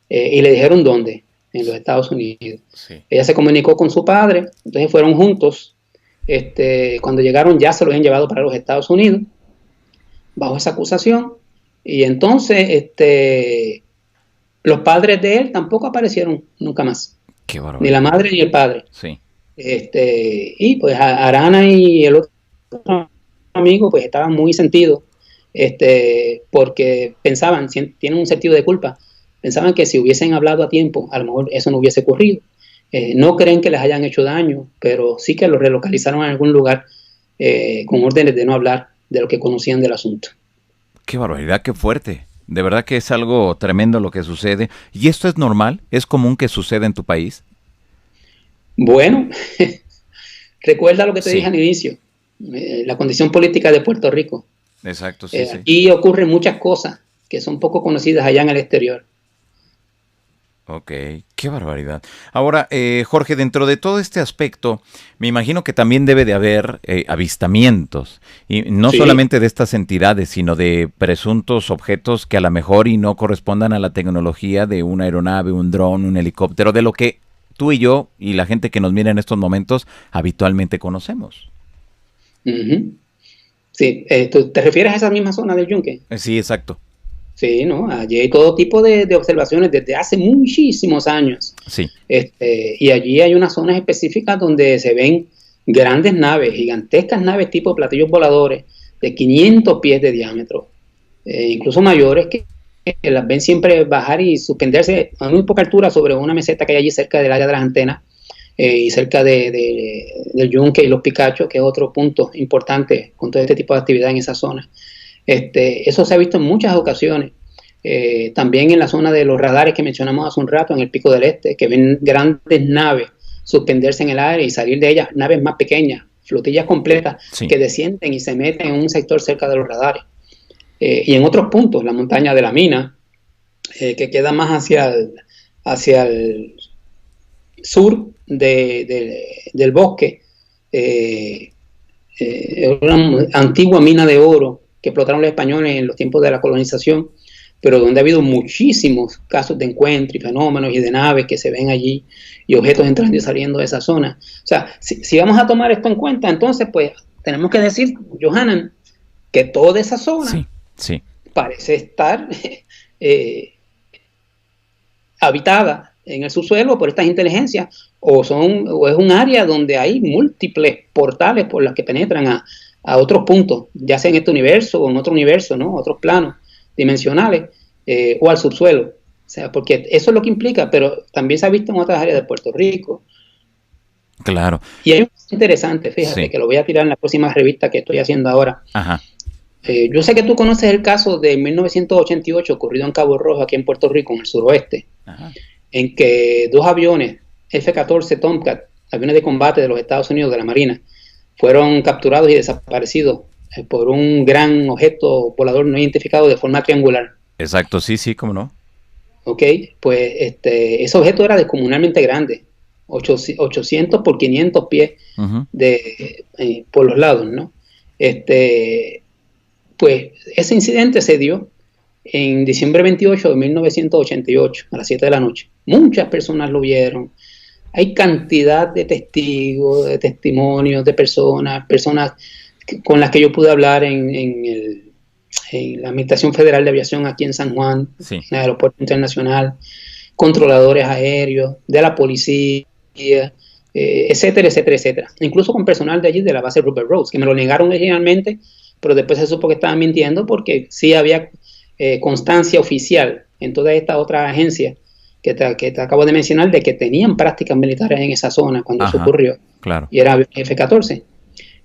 Speaker 2: Y le dijeron dónde, en los Estados Unidos. Sí. Ella se comunicó con su padre, entonces fueron juntos. Cuando llegaron ya se lo habían llevado para los Estados Unidos, bajo esa acusación, Y entonces, los padres de él tampoco aparecieron nunca más.
Speaker 1: Qué
Speaker 2: Ni la
Speaker 1: barbaridad.
Speaker 2: madre ni el padre.
Speaker 1: Sí.
Speaker 2: Y pues Arana y el otro amigo pues estaban muy sentidos, porque pensaban, tienen un sentido de culpa, pensaban que si hubiesen hablado a tiempo, a lo mejor eso no hubiese ocurrido. No creen que les hayan hecho daño, pero sí que los relocalizaron en algún lugar con órdenes de no hablar de lo que conocían del asunto.
Speaker 1: Qué barbaridad, qué fuerte. De verdad que es algo tremendo lo que sucede. ¿Y esto es normal? ¿Es común que suceda en tu país?
Speaker 2: Bueno, recuerda lo que te dije
Speaker 1: Sí,
Speaker 2: al inicio, la condición política de Puerto Rico.
Speaker 1: exacto, sí, sí.
Speaker 2: Aquí ocurren muchas cosas que son poco conocidas allá en el exterior.
Speaker 1: Ok, qué barbaridad. Ahora, Jorge, dentro de todo este aspecto, me imagino que también debe de haber avistamientos, y no
Speaker 2: Sí,
Speaker 1: solamente de estas entidades, sino de presuntos objetos que a lo mejor y no correspondan a la tecnología de una aeronave, un dron, un helicóptero, de lo que tú y yo y la gente que nos mira en estos momentos habitualmente conocemos.
Speaker 2: uh-huh. Sí, ¿tú te refieres a esa misma zona del Yunque?
Speaker 1: Sí, exacto.
Speaker 2: Sí, ¿no? Allí hay todo tipo de observaciones desde hace muchísimos años.
Speaker 1: Sí,
Speaker 2: Y allí hay unas zonas específicas donde se ven grandes naves, gigantescas naves tipo platillos voladores de 500 pies de diámetro, incluso mayores que las ven siempre bajar y suspenderse a muy poca altura sobre una meseta que hay allí cerca del área de las antenas, y cerca del Yunque y los Picachos, que es otro punto importante con todo este tipo de actividad en esa zona. Eso se ha visto en muchas ocasiones. También en la zona de los radares que mencionamos hace un rato, en el Pico del Este, que ven grandes naves suspenderse en el aire y salir de ellas naves más pequeñas, flotillas completas,
Speaker 1: sí.
Speaker 2: que descienden y se meten en un sector cerca de los radares. Y en otros puntos, la montaña de la Mina, que queda más hacia el sur del bosque, una antigua mina de oro que explotaron los españoles en los tiempos de la colonización, pero donde ha habido muchísimos casos de encuentro y fenómenos y de naves que se ven allí y objetos entrando y saliendo de esa zona. O sea, si vamos a tomar esto en cuenta, entonces pues tenemos que decir, Johanan, que toda esa
Speaker 1: Sí,
Speaker 2: zona
Speaker 1: sí.
Speaker 2: parece estar eh, habitada en el subsuelo por estas inteligencias, o es un área donde hay múltiples portales por las que penetran a otros puntos, ya sea en este universo o en otro universo, ¿no? Otros planos dimensionales, o al subsuelo. O sea, porque eso es lo que implica, pero también se ha visto en otras áreas de Puerto Rico.
Speaker 1: Claro.
Speaker 2: Y hay un caso interesante, fíjate,
Speaker 1: Sí.
Speaker 2: que lo voy a tirar en la próxima revista que estoy haciendo ahora.
Speaker 1: Ajá.
Speaker 2: Yo sé que tú conoces el caso de 1988 ocurrido en Cabo Rojo, aquí en Puerto Rico, en el suroeste,
Speaker 1: Ajá.
Speaker 2: en que dos aviones F-14 Tomcat, aviones de combate de los Estados Unidos de la Marina, fueron capturados y desaparecidos por un gran objeto volador no identificado de forma triangular.
Speaker 1: Exacto, sí, sí, cómo no.
Speaker 2: ¿Ok? Pues ese objeto era descomunalmente grande, 800 por 500 pies
Speaker 1: Ujú.
Speaker 2: por los lados, ¿no? Pues ese incidente se dio en diciembre 28 de 1988, a las 7 de la noche. Muchas personas lo vieron. Hay cantidad de testigos, de testimonios de personas con las que yo pude hablar en la Administración Federal de Aviación aquí en San Juan,
Speaker 1: Sí.
Speaker 2: en el Aeropuerto Internacional, controladores aéreos, de la policía, etcétera, etcétera, etcétera. Incluso con personal de allí, de la base Rupert Rhodes, que me lo negaron originalmente, pero después se supo que estaban mintiendo porque sí había constancia oficial en toda esta otra agencia que te acabo de mencionar, de que tenían prácticas militares en esa zona cuando eso
Speaker 1: Ajá.
Speaker 2: ocurrió,
Speaker 1: Claro.
Speaker 2: y era F-14.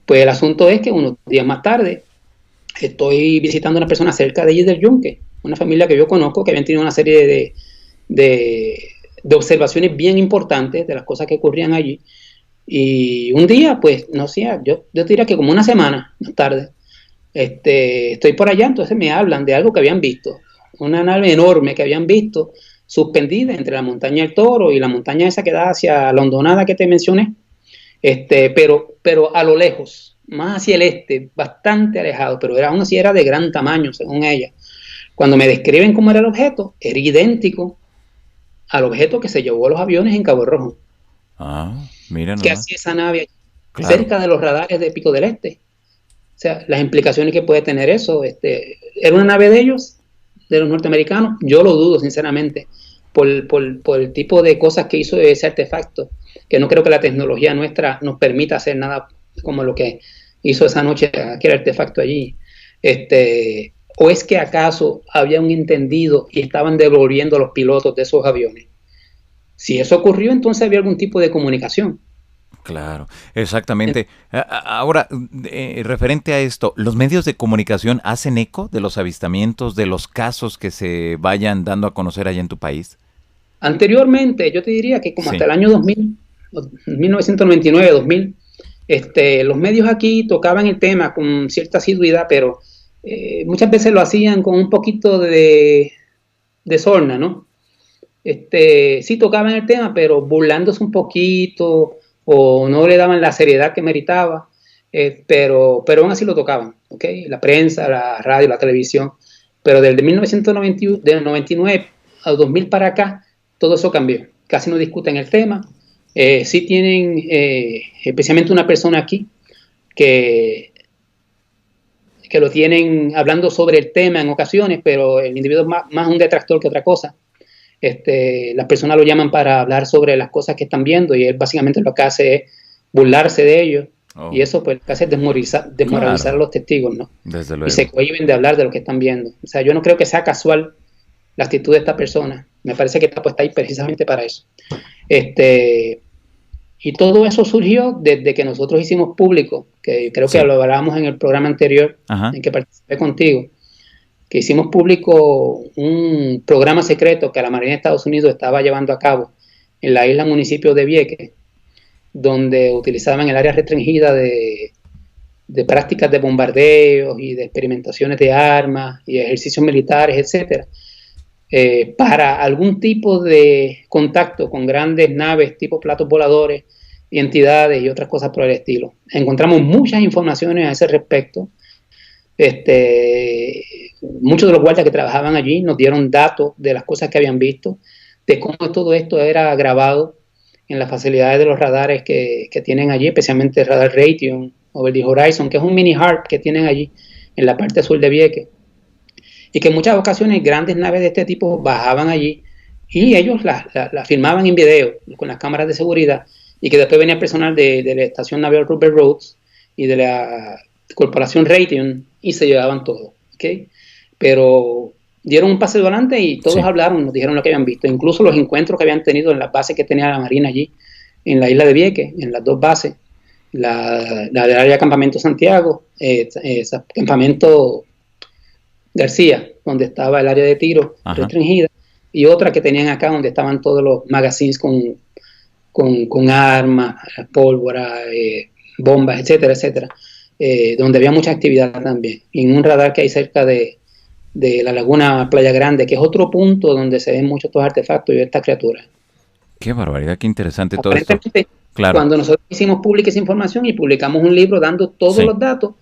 Speaker 2: Pues el asunto es que unos días más tarde estoy visitando a una persona cerca de allí del Yunque, una familia que yo conozco, que habían tenido una serie de observaciones bien importantes de las cosas que ocurrían allí. Y un día, pues, no sé, yo diría que como una semana más tarde, estoy por allá, entonces me hablan de algo que habían visto, una nave enorme que habían visto suspendida entre la montaña del Toro y la montaña esa que da hacia la hondonada que te mencioné, pero a lo lejos, más hacia el este, bastante alejado, pero aún así era de gran tamaño, según ella. Cuando me describen cómo era el objeto, era idéntico al objeto que se llevó a los aviones en Cabo Rojo.
Speaker 1: Ah, mira
Speaker 2: ¿Qué
Speaker 1: nomás.
Speaker 2: hacía esa nave
Speaker 1: Claro.
Speaker 2: cerca de los radares de Pico del Este? O sea, las implicaciones que puede tener eso. ¿Era una nave de ellos? de los norteamericanos? Yo lo dudo, sinceramente, por el tipo de cosas que hizo ese artefacto, que no creo que la tecnología nuestra nos permita hacer nada como lo que hizo esa noche aquel artefacto allí. ¿O es que acaso había un entendido y estaban devolviendo a los pilotos de esos aviones? Si eso ocurrió, entonces había algún tipo de comunicación.
Speaker 1: Claro, exactamente. Ahora, referente a esto, ¿los medios de comunicación hacen eco de los avistamientos, de los casos que se vayan dando a conocer allá en tu país?
Speaker 2: Anteriormente, yo te diría que como hasta el año 2000, 1999, 2000, los medios aquí tocaban el tema con cierta asiduidad, pero muchas veces lo hacían con un poquito de sorna, ¿no? Sí tocaban el tema, pero burlándose un poquito o no le daban la seriedad que meritaba, pero aún así lo tocaban, ¿ok? La prensa, la radio, la televisión, pero desde 1999 a 2000 para acá, todo eso cambió. Casi no discuten el tema. Sí tienen, especialmente una persona aquí, que lo tienen hablando sobre el tema en ocasiones, pero el individuo es más un detractor que otra cosa. Las personas lo llaman para hablar sobre las cosas que están viendo y él básicamente lo que hace es burlarse de ellos. Y eso pues lo que hace es desmoralizar a los testigos, ¿no?
Speaker 1: Desde luego.
Speaker 2: Y se cohíben de hablar de lo que están viendo. O sea, yo no creo que sea casual la actitud de esta persona. Me parece que está puesta ahí precisamente para eso. Y todo eso surgió desde que nosotros hicimos público, que creo que lo hablábamos en el programa anterior, en que participé contigo, que hicimos público un programa secreto que la Marina de Estados Unidos estaba llevando a cabo en la isla municipio de Vieques, donde utilizaban el área restringida de prácticas de bombardeos y de experimentaciones de armas y ejercicios militares, etcétera, para algún tipo de contacto con grandes naves tipo platos voladores y entidades y otras cosas por el estilo. Encontramos muchas informaciones a ese respecto. Muchos de los guardias que trabajaban allí nos dieron datos de las cosas que habían visto, de cómo todo esto era grabado en las facilidades de los radares que tienen allí, especialmente el radar Raytheon Over the Horizon, que es un mini HARP que tienen allí en la parte sur de Vieques, y que en muchas ocasiones grandes naves de este tipo bajaban allí y ellos la filmaban en video con las cámaras de seguridad, y que después venía personal de la estación naval Rupert Rhodes y de la corporación Raytheon y se llevaban todo, ¿okay? Pero dieron un paso adelante y todos hablaron, nos dijeron lo que habían visto, incluso los encuentros que habían tenido en las bases que tenía la Marina allí, en la isla de Vieques, en las dos bases, la del área de Campamento Santiago, Campamento García, donde estaba el área de tiro restringida, y otra que tenían acá donde estaban todos los magazines con armas, pólvora, bombas, etcétera, etcétera, donde había mucha actividad también. Y en un radar que hay cerca de la laguna Playa Grande, que es otro punto donde se ven muchos estos artefactos y estas criaturas.
Speaker 1: Qué barbaridad, qué interesante todo esto.
Speaker 2: Claro. Cuando nosotros hicimos pública esa información y publicamos un libro dando todos los datos,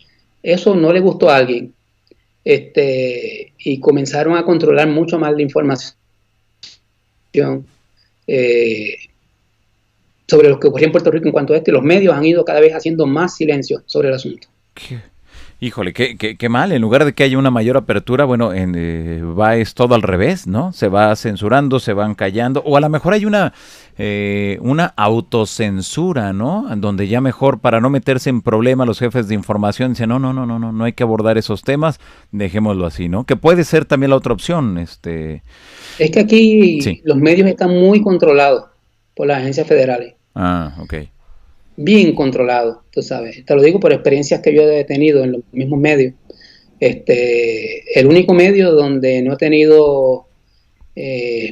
Speaker 2: eso no le gustó a alguien. Y comenzaron a controlar mucho más la información sobre lo que ocurría en Puerto Rico en cuanto a esto, y los medios han ido cada vez haciendo más silencio sobre el asunto.
Speaker 1: Híjole, qué mal. En lugar de que haya una mayor apertura, bueno, es todo al revés, ¿no? Se va censurando, se van callando, o a lo mejor hay una autocensura, ¿no? Donde ya mejor, para no meterse en problemas, los jefes de información dicen, no hay que abordar esos temas, dejémoslo así, ¿no? Que puede ser también la otra opción. Es que aquí los medios están muy controlados por las agencias federales. Ok.
Speaker 2: Bien controlado, tú sabes. Te lo digo por experiencias que yo he tenido en los mismos medios. El único medio donde no he tenido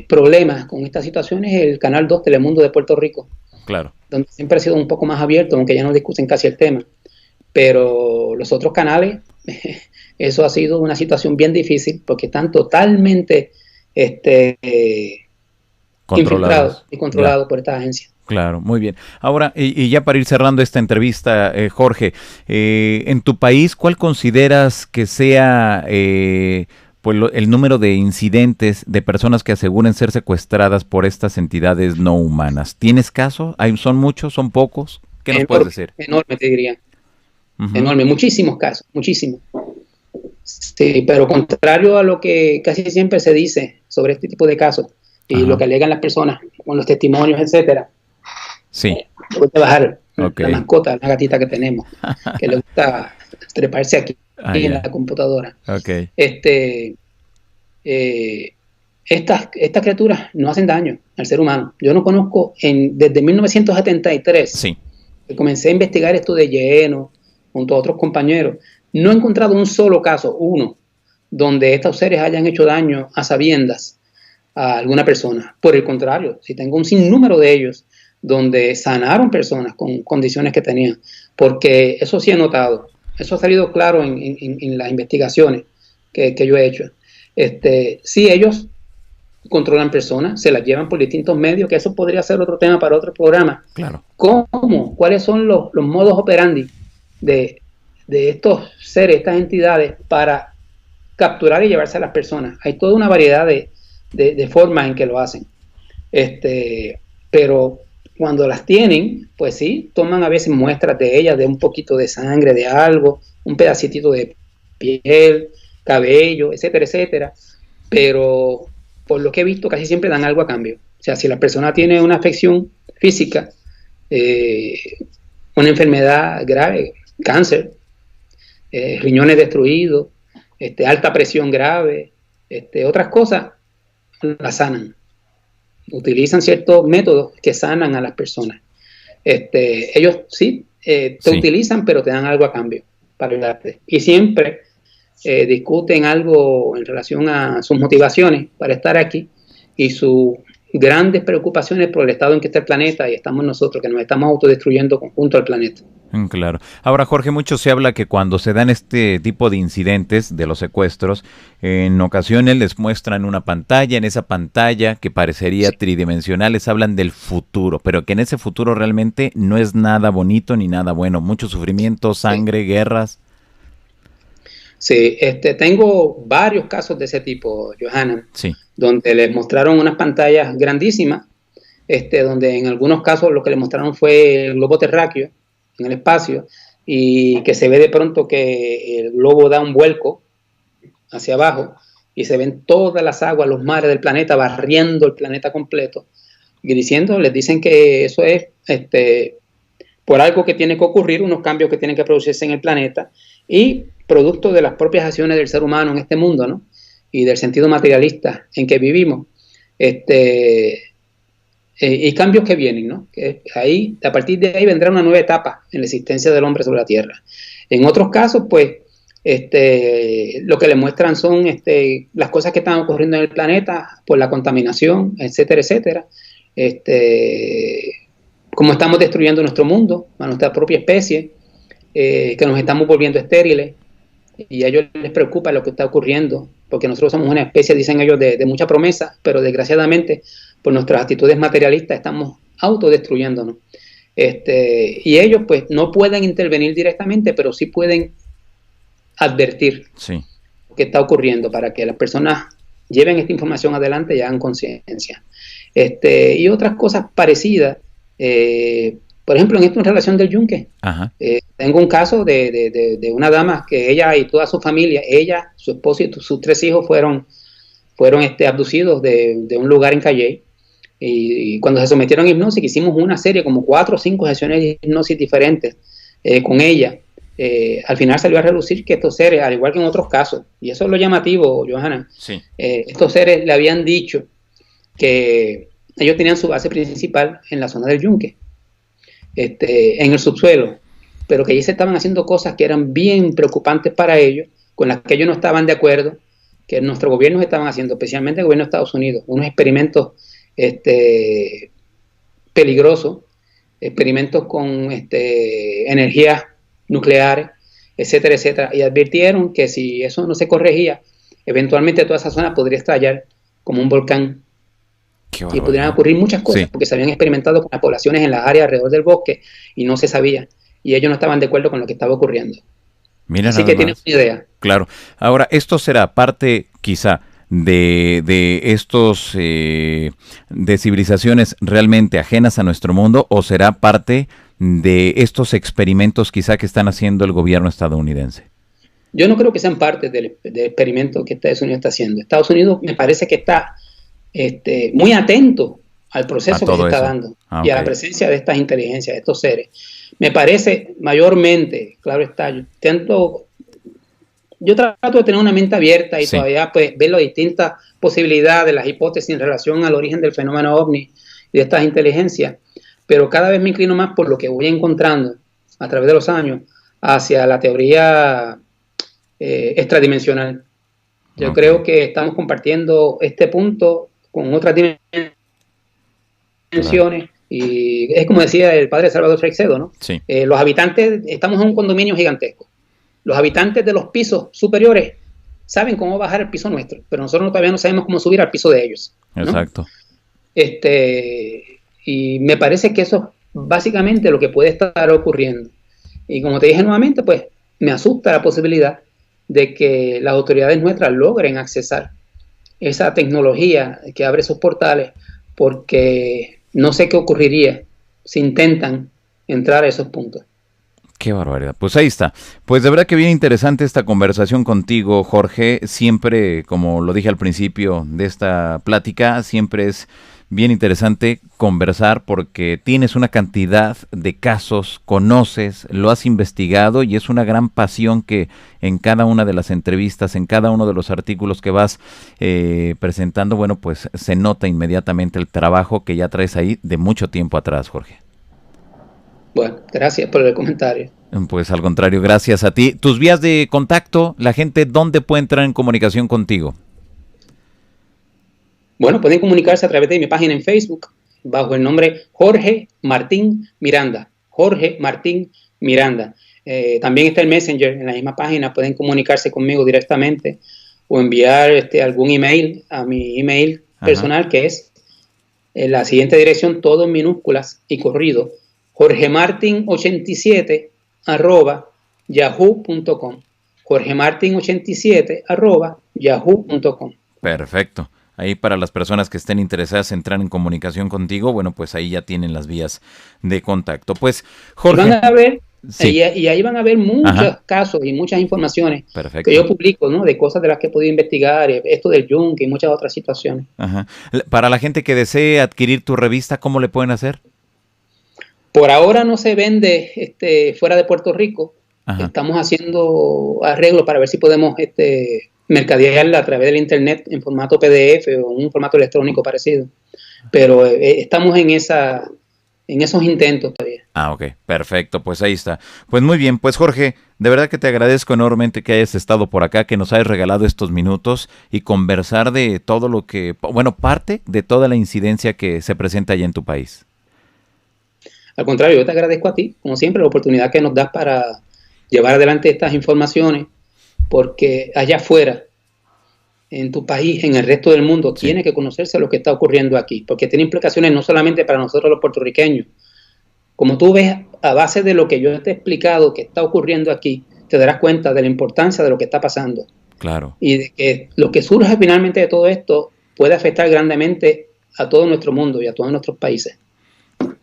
Speaker 2: problemas con esta situación es el Canal 2 Telemundo de Puerto Rico.
Speaker 1: Claro.
Speaker 2: Donde siempre ha sido un poco más abierto, aunque ya no discuten casi el tema. Pero los otros canales, eso ha sido una situación bien difícil porque están totalmente infiltrados y controlados por esta agencia.
Speaker 1: Claro, muy bien. Ahora, y ya para ir cerrando esta entrevista, Jorge, en tu país, ¿cuál consideras que sea pues el número de incidentes de personas que aseguren ser secuestradas por estas entidades no humanas? ¿Tienes caso? ¿Son muchos? ¿Son pocos? ¿Qué nos puedes decir?
Speaker 2: Enorme, te diría. Enorme, muchísimos casos, muchísimos. Sí, pero contrario a lo que casi siempre se dice sobre este tipo de casos y
Speaker 1: Ajá.
Speaker 2: lo que alegan las personas con los testimonios, etcétera,
Speaker 1: Sí,
Speaker 2: voy a bajar
Speaker 1: ok.
Speaker 2: la mascota, la gatita que tenemos, que le gusta treparse aquí
Speaker 1: Ah,
Speaker 2: en la
Speaker 1: ya.
Speaker 2: computadora.
Speaker 1: Ok.
Speaker 2: Este, eh, estas criaturas no hacen daño al ser humano. Yo no conozco, desde 1973,
Speaker 1: Sí.
Speaker 2: que comencé a investigar esto de lleno, junto a otros compañeros, no he encontrado un solo caso, uno, donde estos seres hayan hecho daño a sabiendas a alguna persona. Por el contrario, si tengo un sinnúmero de ellos donde sanaron personas con condiciones que tenían, porque eso sí he notado, eso ha salido claro en las investigaciones que yo he hecho. Sí, ellos controlan personas, se las llevan por distintos medios, que eso podría ser otro tema para otro programa.
Speaker 1: Claro.
Speaker 2: ¿Cómo? ¿Cuáles son los modos operandi de estos seres, estas entidades, para capturar y llevarse a las personas? Hay toda una variedad de formas en que lo hacen. Pero cuando las tienen, pues sí, toman a veces muestras de ellas, de un poquito de sangre, de algo, un pedacito de piel, cabello, etcétera, etcétera. Pero por lo que he visto, casi siempre dan algo a cambio. O sea, si la persona tiene una afección física, eh, una enfermedad grave, cáncer, riñones destruidos, alta presión grave, otras cosas, la sanan. Utilizan ciertos métodos que sanan a las personas. Ellos sí te
Speaker 1: Sí.
Speaker 2: utilizan, pero te dan algo a cambio para ayudarte. Y siempre discuten algo en relación a sus motivaciones para estar aquí y sus grandes preocupaciones por el estado en que está el planeta y estamos nosotros, que nos estamos autodestruyendo junto al planeta.
Speaker 1: Claro. Ahora, Jorge, mucho se habla que cuando se dan este tipo de incidentes de los secuestros, en ocasiones les muestran una pantalla, en esa pantalla que parecería tridimensional, les hablan del futuro, pero que en ese futuro realmente no es nada bonito ni nada bueno. Mucho sufrimiento, sangre, guerras.
Speaker 2: Sí, tengo varios casos de ese tipo, Johanna,
Speaker 1: Sí.
Speaker 2: donde les mostraron unas pantallas grandísimas, donde en algunos casos lo que les mostraron fue el globo terráqueo en el espacio y que se ve de pronto que el globo da un vuelco hacia abajo y se ven todas las aguas, los mares del planeta barriendo el planeta completo y les dicen que eso es por algo que tiene que ocurrir, unos cambios que tienen que producirse en el planeta y producto de las propias acciones del ser humano en este mundo, ¿no? Y del sentido materialista en que vivimos. Y cambios que vienen, ¿no? Que ahí, a partir de ahí vendrá una nueva etapa en la existencia del hombre sobre la Tierra. En otros casos, pues, lo que le muestran son las cosas que están ocurriendo en el planeta por la contaminación, etcétera, etcétera. Cómo estamos destruyendo nuestro mundo, a nuestra propia especie, que nos estamos volviendo estériles, y a ellos les preocupa lo que está ocurriendo, porque nosotros somos una especie, dicen ellos, de mucha promesa, pero desgraciadamente por nuestras actitudes materialistas estamos autodestruyéndonos. Y ellos pues no pueden intervenir directamente, pero sí pueden advertir lo que está ocurriendo para que las personas lleven esta información adelante y hagan conciencia. Y otras cosas parecidas, por ejemplo, en relación del yunque. Tengo un caso de una dama que ella y toda su familia, ella, su esposo y sus 3 hijos fueron abducidos de un lugar en Calley. Y cuando se sometieron a hipnosis, hicimos una serie, como 4 o 5 sesiones de hipnosis diferentes con ella. Al final salió a relucir que estos seres, al igual que en otros casos, y eso es lo llamativo, Johanna, estos seres le habían dicho que ellos tenían su base principal en la zona del yunque, en el subsuelo, pero que allí se estaban haciendo cosas que eran bien preocupantes para ellos, con las que ellos no estaban de acuerdo, que nuestros gobiernos estaban haciendo, especialmente el gobierno de Estados Unidos, unos experimentos peligrosos, experimentos con energías nucleares, etcétera, etcétera, y advirtieron que si eso no se corregía, eventualmente toda esa zona podría estallar como un volcán. Y podrían ocurrir muchas cosas, porque se habían experimentado con las poblaciones en las áreas alrededor del bosque y no se sabía, y ellos no estaban de acuerdo con lo que estaba ocurriendo.
Speaker 1: Mira,
Speaker 2: así que tienen una idea.
Speaker 1: Claro. Ahora, ¿esto será parte quizá de estos de civilizaciones realmente ajenas a nuestro mundo, o será parte de estos experimentos quizá que están haciendo el gobierno estadounidense?
Speaker 2: Yo no creo que sean parte del experimento que Estados Unidos está haciendo. Estados Unidos me parece que está muy atento al proceso que se está dando y a la presencia de estas inteligencias, de estos seres. Me parece mayormente, claro está, yo trato de tener una mente abierta y todavía pues, ver las distintas posibilidades, las hipótesis en relación al origen del fenómeno OVNI y de estas inteligencias, pero cada vez me inclino más por lo que voy encontrando a través de los años hacia la teoría extradimensional. Yo creo que estamos compartiendo este punto con otras dimensiones y es como decía el padre Salvador Freixedo, ¿no?
Speaker 1: Sí.
Speaker 2: Los habitantes, estamos en un condominio gigantesco. Los habitantes de los pisos superiores saben cómo bajar el piso nuestro, pero nosotros todavía no sabemos cómo subir al piso de ellos, ¿no?
Speaker 1: Exacto.
Speaker 2: Y me parece que eso es básicamente lo que puede estar ocurriendo. Y como te dije nuevamente, pues me asusta la posibilidad de que las autoridades nuestras logren accesar esa tecnología que abre esos portales, porque no sé qué ocurriría si intentan entrar a esos puntos.
Speaker 1: Qué barbaridad. Pues ahí está. Pues de verdad que bien interesante esta conversación contigo, Jorge. Siempre, como lo dije al principio de esta plática, siempre es bien interesante conversar porque tienes una cantidad de casos, conoces, lo has investigado y es una gran pasión que en cada una de las entrevistas, en cada uno de los artículos que vas presentando, bueno, pues se nota inmediatamente el trabajo que ya traes ahí de mucho tiempo atrás, Jorge.
Speaker 2: Bueno, gracias por el comentario.
Speaker 1: Pues al contrario, gracias a ti. Tus vías de contacto, la gente, ¿dónde puede entrar en comunicación contigo?
Speaker 2: Bueno, pueden comunicarse a través de mi página en Facebook, bajo el nombre Jorge Martín Miranda. Jorge Martín Miranda. También está el Messenger en la misma página, pueden comunicarse conmigo directamente o enviar algún email a mi email personal, que es en la siguiente dirección, todo en minúsculas y corrido, jorgemartin87@yahoo.com. jorgemartin87@yahoo.com.
Speaker 1: Perfecto. Ahí para las personas que estén interesadas en entrar en comunicación contigo, bueno, pues ahí ya tienen las vías de contacto. Pues, Jorge.
Speaker 2: Van a ver, y ahí van a ver muchos casos y muchas informaciones que yo publico, ¿no? De cosas de las que he podido investigar, esto del yunque y muchas otras situaciones.
Speaker 1: Para la gente que desee adquirir tu revista, ¿cómo le pueden hacer?
Speaker 2: Por ahora no se vende fuera de Puerto Rico. Estamos haciendo arreglos para ver si podemos mercadearla a través del internet en formato PDF o un formato electrónico parecido. Pero estamos en esos intentos todavía.
Speaker 1: Ok, perfecto, pues ahí está. Pues muy bien, pues Jorge, de verdad que te agradezco enormemente que hayas estado por acá, que nos hayas regalado estos minutos y conversar de todo lo que, bueno, parte de toda la incidencia que se presenta allá en tu país.
Speaker 2: Al contrario, yo te agradezco a ti, como siempre, la oportunidad que nos das para llevar adelante estas informaciones, porque allá afuera, en tu país, en el resto del mundo, tiene que conocerse lo que está ocurriendo aquí, porque tiene implicaciones no solamente para nosotros los puertorriqueños. Como tú ves, a base de lo que yo te he explicado que está ocurriendo aquí, te darás cuenta de la importancia de lo que está pasando.
Speaker 1: Claro.
Speaker 2: Y de que lo que surge finalmente de todo esto puede afectar grandemente a todo nuestro mundo y a todos nuestros países.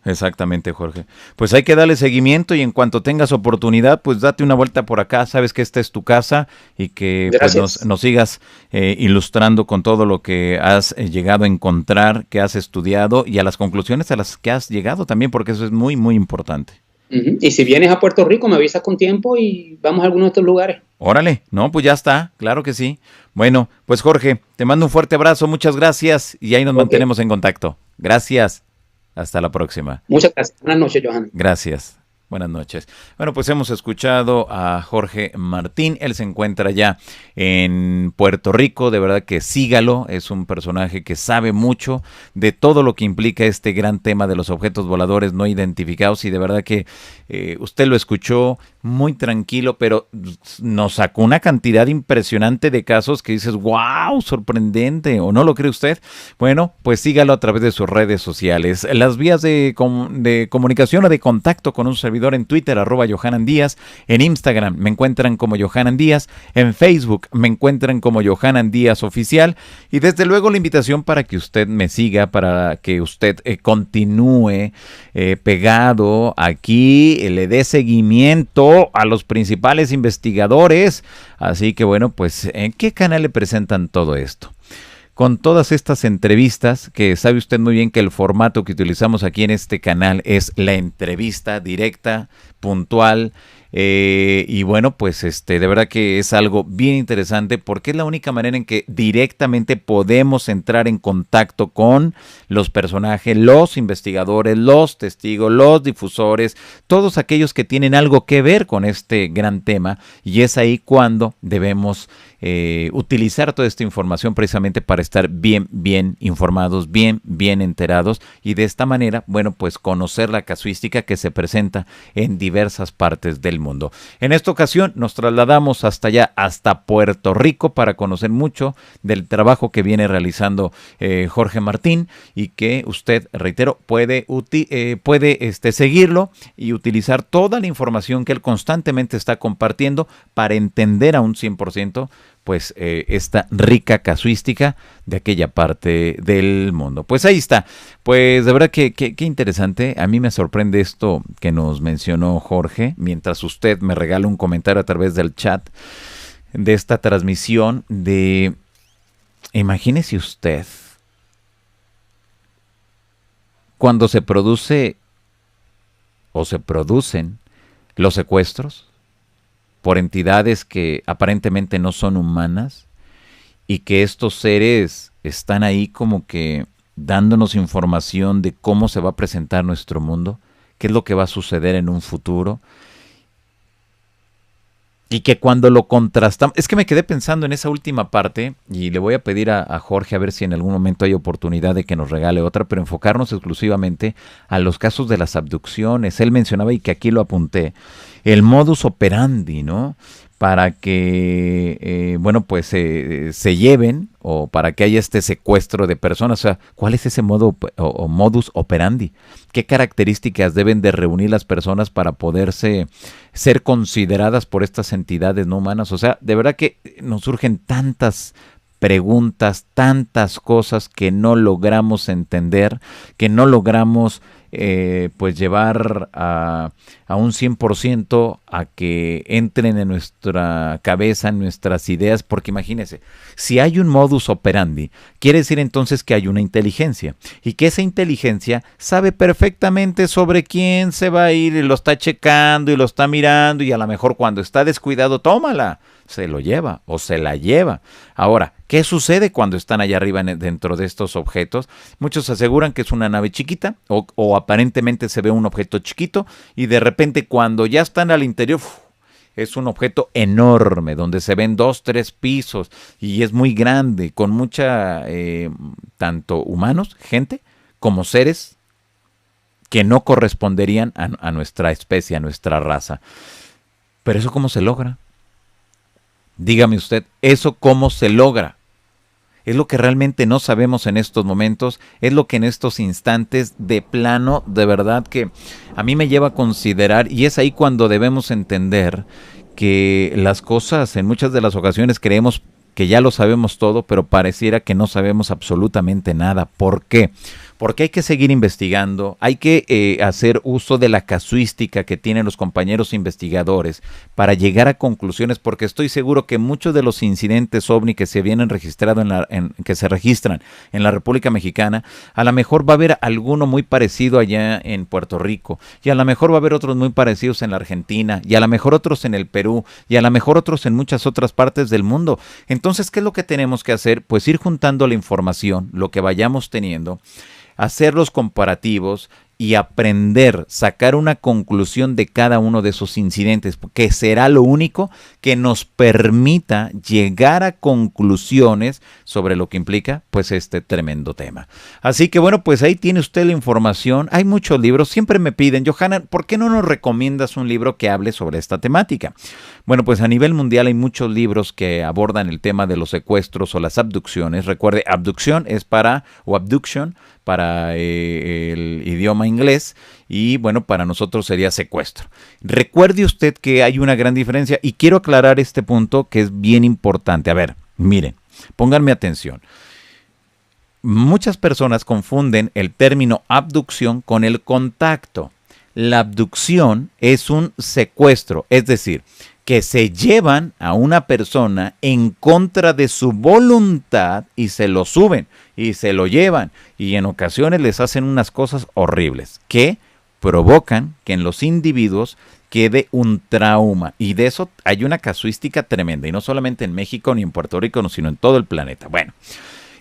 Speaker 1: Exactamente, Jorge. Pues hay que darle seguimiento y en cuanto tengas oportunidad, pues date una vuelta por acá. Sabes que esta es tu casa y que pues, nos sigas ilustrando con todo lo que has llegado a encontrar, que has estudiado y a las conclusiones a las que has llegado también, porque eso es muy, muy importante.
Speaker 2: Y si vienes a Puerto Rico, me avisas con tiempo y vamos a alguno de estos lugares.
Speaker 1: Órale, no, pues ya está, claro que sí. Bueno, pues Jorge, te mando un fuerte abrazo, muchas gracias y ahí nos mantenemos en contacto. Gracias. Hasta la próxima.
Speaker 2: Muchas gracias. Buenas noches, Johan.
Speaker 1: Gracias. Buenas noches. Bueno, pues hemos escuchado a Jorge Martín. Él se encuentra ya en Puerto Rico. De verdad que sígalo. Es un personaje que sabe mucho de todo lo que implica este gran tema de los objetos voladores no identificados. Y de verdad que usted lo escuchó muy tranquilo, pero nos sacó una cantidad impresionante de casos que dices, wow, sorprendente. ¿O no lo cree usted? Bueno, pues sígalo a través de sus redes sociales. Las vías de comunicación o de contacto con un servidor servidor en Twitter, @JohananDíaz. En Instagram me encuentran como Johanan Díaz. En Facebook me encuentran como Johanan Díaz Oficial. Y desde luego la invitación para que usted me siga, para que usted continúe pegado aquí, le dé seguimiento a los principales investigadores. Así que bueno, pues ¿en qué canal le presentan todo esto? Con todas estas entrevistas, que sabe usted muy bien que el formato que utilizamos aquí en este canal es la entrevista directa, puntual, y bueno, pues de verdad que es algo bien interesante porque es la única manera en que directamente podemos entrar en contacto con los personajes, los investigadores, los testigos, los difusores, todos aquellos que tienen algo que ver con este gran tema, y es ahí cuando debemos utilizar toda esta información precisamente para estar bien informados, bien enterados, y de esta manera, bueno, pues conocer la casuística que se presenta en diversas partes del mundo. En esta ocasión nos trasladamos hasta allá, hasta Puerto Rico, para conocer mucho del trabajo que viene realizando Jorge Martín, y que usted, reitero, puede seguirlo y utilizar toda la información que él constantemente está compartiendo para entender a un 100% pues esta rica casuística de aquella parte del mundo. Pues ahí está. Pues de verdad que interesante. A mí me sorprende esto que nos mencionó Jorge, mientras usted me regala un comentario a través del chat de esta transmisión de... Imagínese usted, cuando se produce o se producen los secuestros por entidades que aparentemente no son humanas, y que estos seres están ahí como que dándonos información de cómo se va a presentar nuestro mundo, qué es lo que va a suceder en un futuro, y que cuando lo contrastamos, es que me quedé pensando en esa última parte, y le voy a pedir a Jorge a ver si en algún momento hay oportunidad de que nos regale otra, pero enfocarnos exclusivamente a los casos de las abducciones. Él mencionaba, y que aquí lo apunté, el modus operandi, ¿no? Para que, pues se lleven, o para que haya este secuestro de personas. O sea, ¿cuál es ese modo o modus operandi? ¿Qué características deben de reunir las personas para poderse ser consideradas por estas entidades no humanas? O sea, de verdad que nos surgen tantas preguntas, tantas cosas que no logramos entender, que no logramos pues llevar a un 100% a que entren en nuestra cabeza, en nuestras ideas, porque imagínense, si hay un modus operandi, quiere decir entonces que hay una inteligencia, y que esa inteligencia sabe perfectamente sobre quién se va a ir, y lo está checando y lo está mirando, y a lo mejor cuando está descuidado, tómala, se lo lleva o se la lleva. Ahora, ¿qué sucede cuando están allá arriba dentro de estos objetos? Muchos aseguran que es una nave chiquita, o aparentemente se ve un objeto chiquito, y de repente cuando ya están al interior, es un objeto enorme, donde se ven 2, 3 pisos, y es muy grande, con mucha, tanto humanos, gente, como seres que no corresponderían a nuestra especie, a nuestra raza. Pero ¿eso cómo se logra? Dígame usted, ¿eso cómo se logra? Es lo que realmente no sabemos en estos momentos, es lo que en estos instantes de plano, de verdad que a mí me lleva a considerar, y es ahí cuando debemos entender que las cosas en muchas de las ocasiones creemos que ya lo sabemos todo, pero pareciera que no sabemos absolutamente nada. ¿Por qué? Porque hay que seguir investigando, hay que hacer uso de la casuística que tienen los compañeros investigadores para llegar a conclusiones, porque estoy seguro que muchos de los incidentes OVNI que se vienen registrado que se registran en la República Mexicana, a lo mejor va a haber alguno muy parecido allá en Puerto Rico, y a lo mejor va a haber otros muy parecidos en la Argentina, y a lo mejor otros en el Perú, y a lo mejor otros en muchas otras partes del mundo. Entonces, ¿qué es lo que tenemos que hacer? Pues ir juntando la información, lo que vayamos teniendo, hacer los comparativos y aprender, sacar una conclusión de cada uno de esos incidentes, que será lo único que nos permita llegar a conclusiones sobre lo que implica pues este tremendo tema. Así que bueno, pues ahí tiene usted la información. Hay muchos libros, siempre me piden, Johanan, ¿por qué no nos recomiendas un libro que hable sobre esta temática? Bueno, pues a nivel mundial hay muchos libros que abordan el tema de los secuestros o las abducciones. Recuerde, abducción es abduction para el idioma inglés y bueno, para nosotros sería secuestro. Recuerde usted que hay una gran diferencia y quiero aclarar este punto que es bien importante. A ver, miren, pónganme atención. Muchas personas confunden el término abducción con el contacto. La abducción es un secuestro, es decir, que se llevan a una persona en contra de su voluntad y se lo suben y se lo llevan y en ocasiones les hacen unas cosas horribles que provocan que en los individuos quede un trauma y de eso hay una casuística tremenda y no solamente en México ni en Puerto Rico, sino en todo el planeta. Bueno.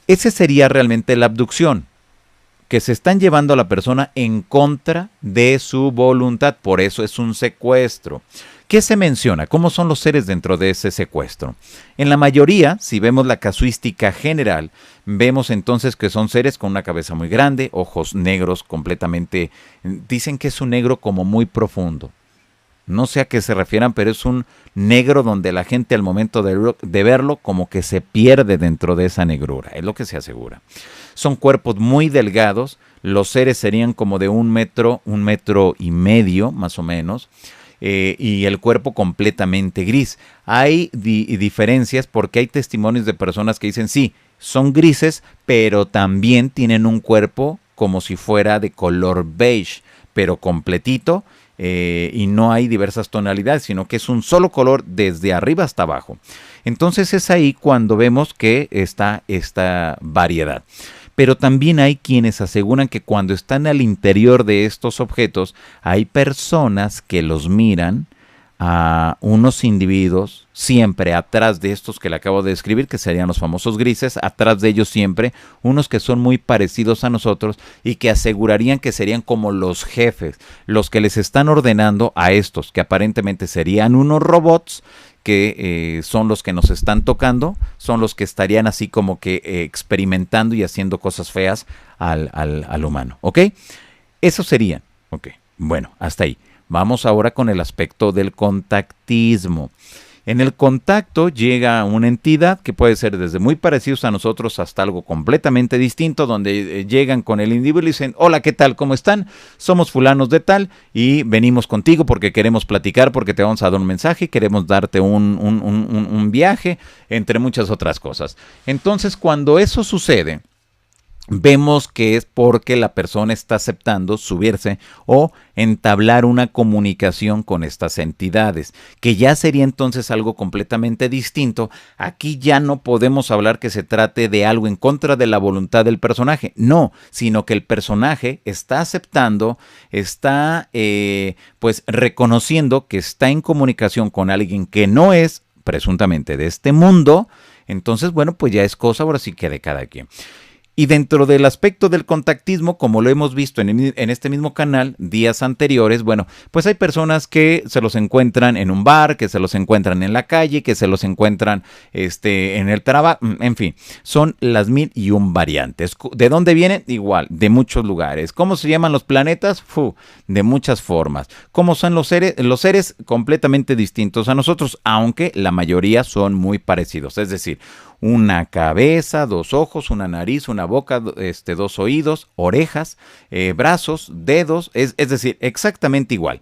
Speaker 1: Ese sería realmente la abducción, que se están llevando a la persona en contra de su voluntad, por eso es un secuestro. ¿Qué se menciona? ¿Cómo son los seres dentro de ese secuestro? En la mayoría, si vemos la casuística general, vemos entonces que son seres con una cabeza muy grande, ojos negros completamente, dicen que es un negro como muy profundo. No sé a qué se refieran, pero es un negro donde la gente al momento de verlo como que se pierde dentro de esa negrura, es lo que se asegura. Son cuerpos muy delgados, los seres serían como de 1 metro y medio más o menos, y el cuerpo completamente gris. Hay diferencias porque hay testimonios de personas que dicen sí, son grises, pero también tienen un cuerpo como si fuera de color beige, pero completito. Y no hay diversas tonalidades, sino que es un solo color desde arriba hasta abajo. Entonces es ahí cuando vemos que está esta variedad. Pero también hay quienes aseguran que cuando están al interior de estos objetos, hay personas que los miran a unos individuos siempre atrás de estos que le acabo de describir, que serían los famosos grises, atrás de ellos siempre unos que son muy parecidos a nosotros y que asegurarían que serían como los jefes, los que les están ordenando a estos, que aparentemente serían unos robots, que son los que nos están tocando, son los que estarían así como que experimentando y haciendo cosas feas al humano, ¿ok? Eso serían, ok, bueno, hasta ahí. Vamos ahora con el aspecto del contactismo. En el contacto llega una entidad que puede ser desde muy parecidos a nosotros hasta algo completamente distinto, donde llegan con el individuo y dicen, hola, ¿qué tal? ¿Cómo están? Somos fulanos de tal y venimos contigo porque queremos platicar, porque te vamos a dar un mensaje y queremos darte un viaje, entre muchas otras cosas. Entonces, cuando eso sucede, vemos que es porque la persona está aceptando subirse o entablar una comunicación con estas entidades, que ya sería entonces algo completamente distinto. Aquí ya no podemos hablar que se trate de algo en contra de la voluntad del personaje, no, sino que el personaje está aceptando, está pues reconociendo que está en comunicación con alguien que no es presuntamente de este mundo. Entonces, bueno, pues ya es cosa ahora sí que de cada quien. Y dentro del aspecto del contactismo, como lo hemos visto en este mismo canal días anteriores, bueno, pues hay personas que se los encuentran en un bar, que se los encuentran en la calle, que se los encuentran en el trabajo, en fin, son las 1001 variantes. ¿De dónde vienen? Igual, de muchos lugares. ¿Cómo se llaman los planetas? De muchas formas. ¿Cómo son los seres? Los seres completamente distintos a nosotros, aunque la mayoría son muy parecidos, es decir, una cabeza, 2 ojos, una nariz, una boca, 2 oídos, orejas, brazos, dedos, es decir, exactamente igual.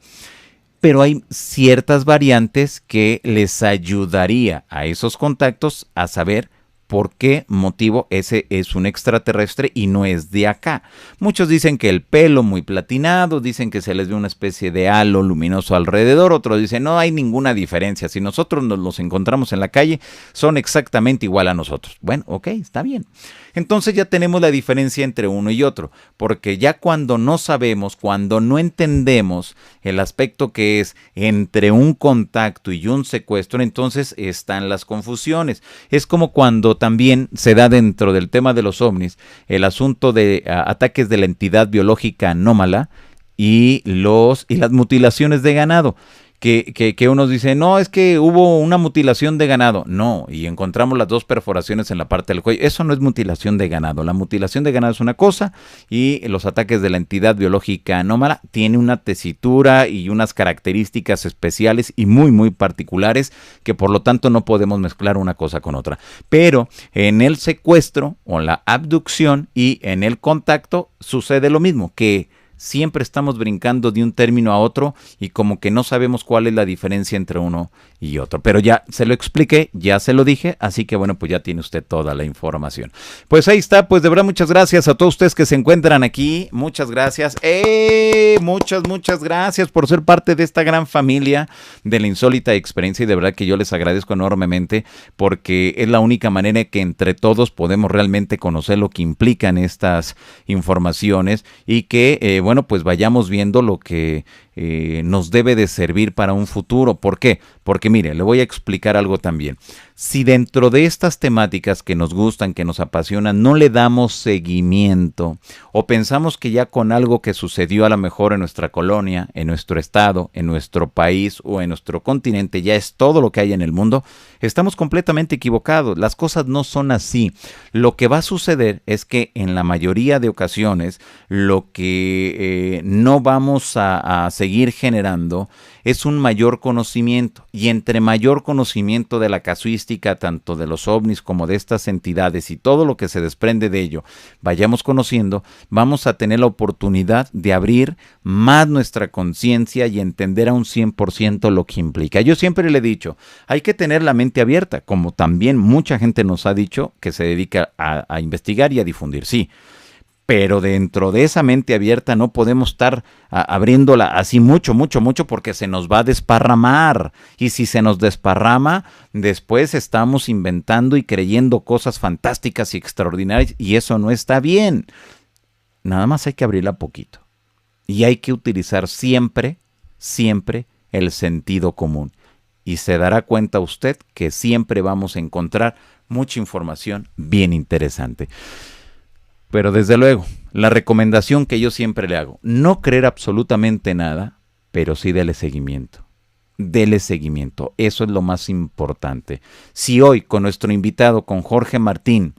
Speaker 1: Pero hay ciertas variantes que les ayudaría a esos contactos a saber por qué motivo ese es un extraterrestre y no es de acá. Muchos dicen que el pelo muy platinado, dicen que se les ve una especie de halo luminoso alrededor, otros dicen no hay ninguna diferencia, si nosotros nos los encontramos en la calle son exactamente igual a nosotros. Bueno, ok, está bien. Entonces ya tenemos la diferencia entre uno y otro, porque ya cuando no sabemos, cuando no entendemos el aspecto que es entre un contacto y un secuestro, entonces están las confusiones. Es como cuando también se da dentro del tema de los ovnis el asunto de ataques de la entidad biológica anómala y las mutilaciones de ganado. que unos dicen, no, es que hubo una mutilación de ganado. No, y encontramos las 2 perforaciones en la parte del cuello. Eso no es mutilación de ganado. La mutilación de ganado es una cosa y los ataques de la entidad biológica anómala tiene una tesitura y unas características especiales y muy, muy particulares que por lo tanto no podemos mezclar una cosa con otra. Pero en el secuestro o la abducción y en el contacto sucede lo mismo, que siempre estamos brincando de un término a otro y como que no sabemos cuál es la diferencia entre uno y otro. Pero ya se lo expliqué, ya se lo dije, así que bueno, pues ya tiene usted toda la información. Pues ahí está, pues de verdad muchas gracias a todos ustedes que se encuentran aquí. Muchas gracias. Muchas gracias por ser parte de esta gran familia de la insólita experiencia y de verdad que yo les agradezco enormemente porque es la única manera que entre todos podemos realmente conocer lo que implican estas informaciones y que bueno, pues vayamos viendo lo que nos debe de servir para un futuro. ¿Por qué? Porque mire, le voy a explicar algo también. Si dentro de estas temáticas que nos gustan, que nos apasionan, no le damos seguimiento o pensamos que ya con algo que sucedió a lo mejor en nuestra colonia, en nuestro estado, en nuestro país o en nuestro continente ya es todo lo que hay en el mundo, estamos completamente equivocados. Las cosas no son así. Lo que va a suceder es que en la mayoría de ocasiones lo que no vamos a seguir generando es un mayor conocimiento y entre mayor conocimiento de la casuística tanto de los ovnis como de estas entidades y todo lo que se desprende de ello vayamos conociendo, vamos a tener la oportunidad de abrir más nuestra conciencia y entender a un 100% lo que implica. Yo siempre le he dicho, hay que tener la mente abierta, como también mucha gente nos ha dicho que se dedica a investigar y a difundir, sí. Pero dentro de esa mente abierta no podemos estar abriéndola así mucho porque se nos va a desparramar. Y si se nos desparrama, después estamos inventando y creyendo cosas fantásticas y extraordinarias y eso no está bien. Nada más hay que abrirla poquito. Y hay que utilizar siempre el sentido común. Y se dará cuenta usted que siempre vamos a encontrar mucha información bien interesante. Pero desde luego, la recomendación que yo siempre le hago, no creer absolutamente nada, pero sí dele seguimiento. Dele seguimiento, eso es lo más importante. Si hoy con nuestro invitado, con Jorge Martín,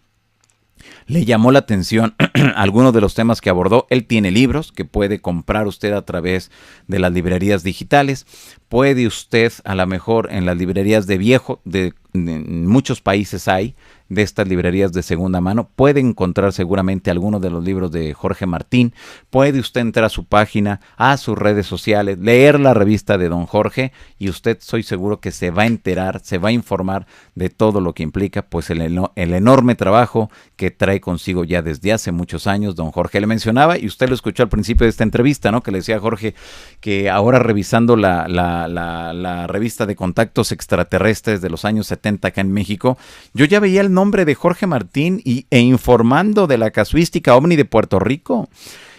Speaker 1: le llamó la atención algunos de los temas que abordó, él tiene libros que puede comprar usted a través de las librerías digitales, puede usted a lo mejor en las librerías de viejo, de muchos países hay, de estas librerías de segunda mano, puede encontrar seguramente algunos de los libros de Jorge Martín, puede usted entrar a su página, a sus redes sociales, leer la revista de don Jorge y usted soy seguro que se va a enterar, se va a informar de todo lo que implica pues el enorme trabajo que trae consigo ya desde hace muchos años. Don Jorge le mencionaba y usted lo escuchó al principio de esta entrevista, ¿no? Que le decía a Jorge que ahora revisando la revista de contactos extraterrestres de los años 70 acá en México, yo ya veía el nombre de Jorge Martín e informando de la casuística ovni de Puerto Rico.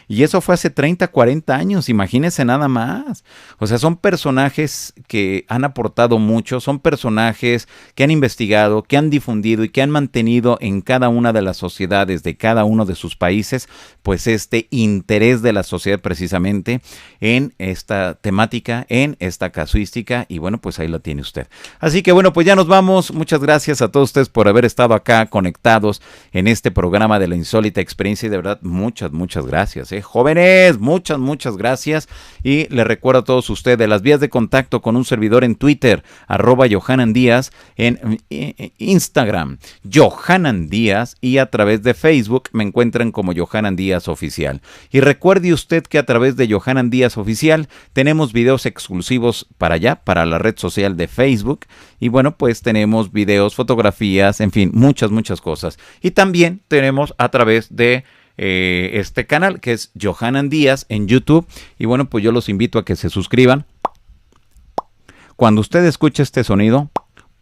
Speaker 1: Y eso fue hace 30, 40 años, imagínense nada más. O sea, son personajes que han aportado mucho, son personajes que han investigado, que han difundido y que han mantenido en cada una de las sociedades de cada uno de sus países, pues este interés de la sociedad precisamente en esta temática, en esta casuística. Y bueno, pues ahí lo tiene usted. Así que bueno, pues ya nos vamos. Muchas gracias a todos ustedes por haber estado acá conectados en este programa de la insólita experiencia y de verdad muchas gracias. Jóvenes, muchas gracias y les recuerdo a todos ustedes las vías de contacto con un servidor en Twitter, @JohananDíaz, en Instagram, JohananDíaz y a través de Facebook me encuentran como Johanan Díaz Oficial. Y recuerde usted que a través de Johanan Díaz Oficial tenemos videos exclusivos para allá, para la red social de Facebook y bueno, pues tenemos videos, fotografías, en fin, muchas cosas. Y también tenemos a través de este canal que es Johanan Díaz en YouTube y bueno, pues yo los invito a que se suscriban. Cuando usted escuche este sonido,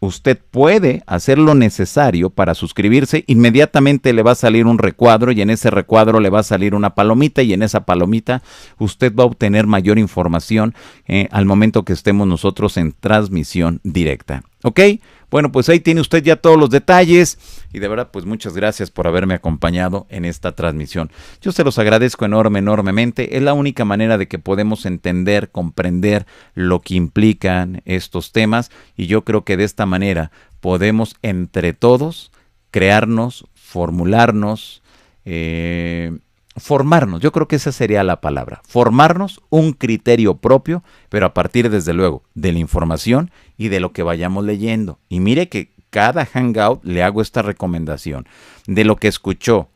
Speaker 1: usted puede hacer lo necesario para suscribirse, inmediatamente le va a salir un recuadro y en ese recuadro le va a salir una palomita y en esa palomita usted va a obtener mayor información al momento que estemos nosotros en transmisión directa. ¿Ok? Bueno, pues ahí tiene usted ya todos los detalles y de verdad, pues muchas gracias por haberme acompañado en esta transmisión. Yo se los agradezco enormemente. Es la única manera de que podemos entender, comprender lo que implican estos temas y yo creo que de esta manera podemos entre todos crearnos, formularnos, formarnos, yo creo que esa sería la palabra, formarnos un criterio propio, pero a partir desde luego de la información y de lo que vayamos leyendo. Y mire que cada hangout le hago esta recomendación, de lo que escuchó,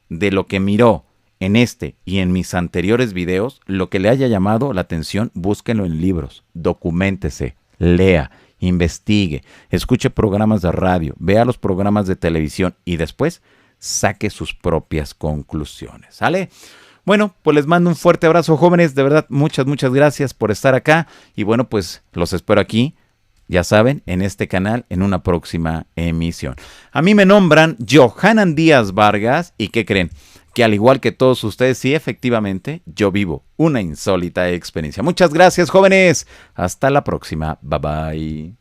Speaker 1: de lo que miró en este y en mis anteriores videos, lo que le haya llamado la atención, búsquenlo en libros, documéntese, lea, investigue, escuche programas de radio, vea los programas de televisión y después saque sus propias conclusiones, ¿sale? Bueno, pues les mando un fuerte abrazo, jóvenes, de verdad, muchas gracias por estar acá y bueno, pues los espero aquí, ya saben, en este canal, en una próxima emisión. A mí me nombran Johanan Díaz Vargas y ¿qué creen? Que al igual que todos ustedes, sí, efectivamente, yo vivo una insólita experiencia. Muchas gracias, jóvenes. Hasta la próxima. Bye bye.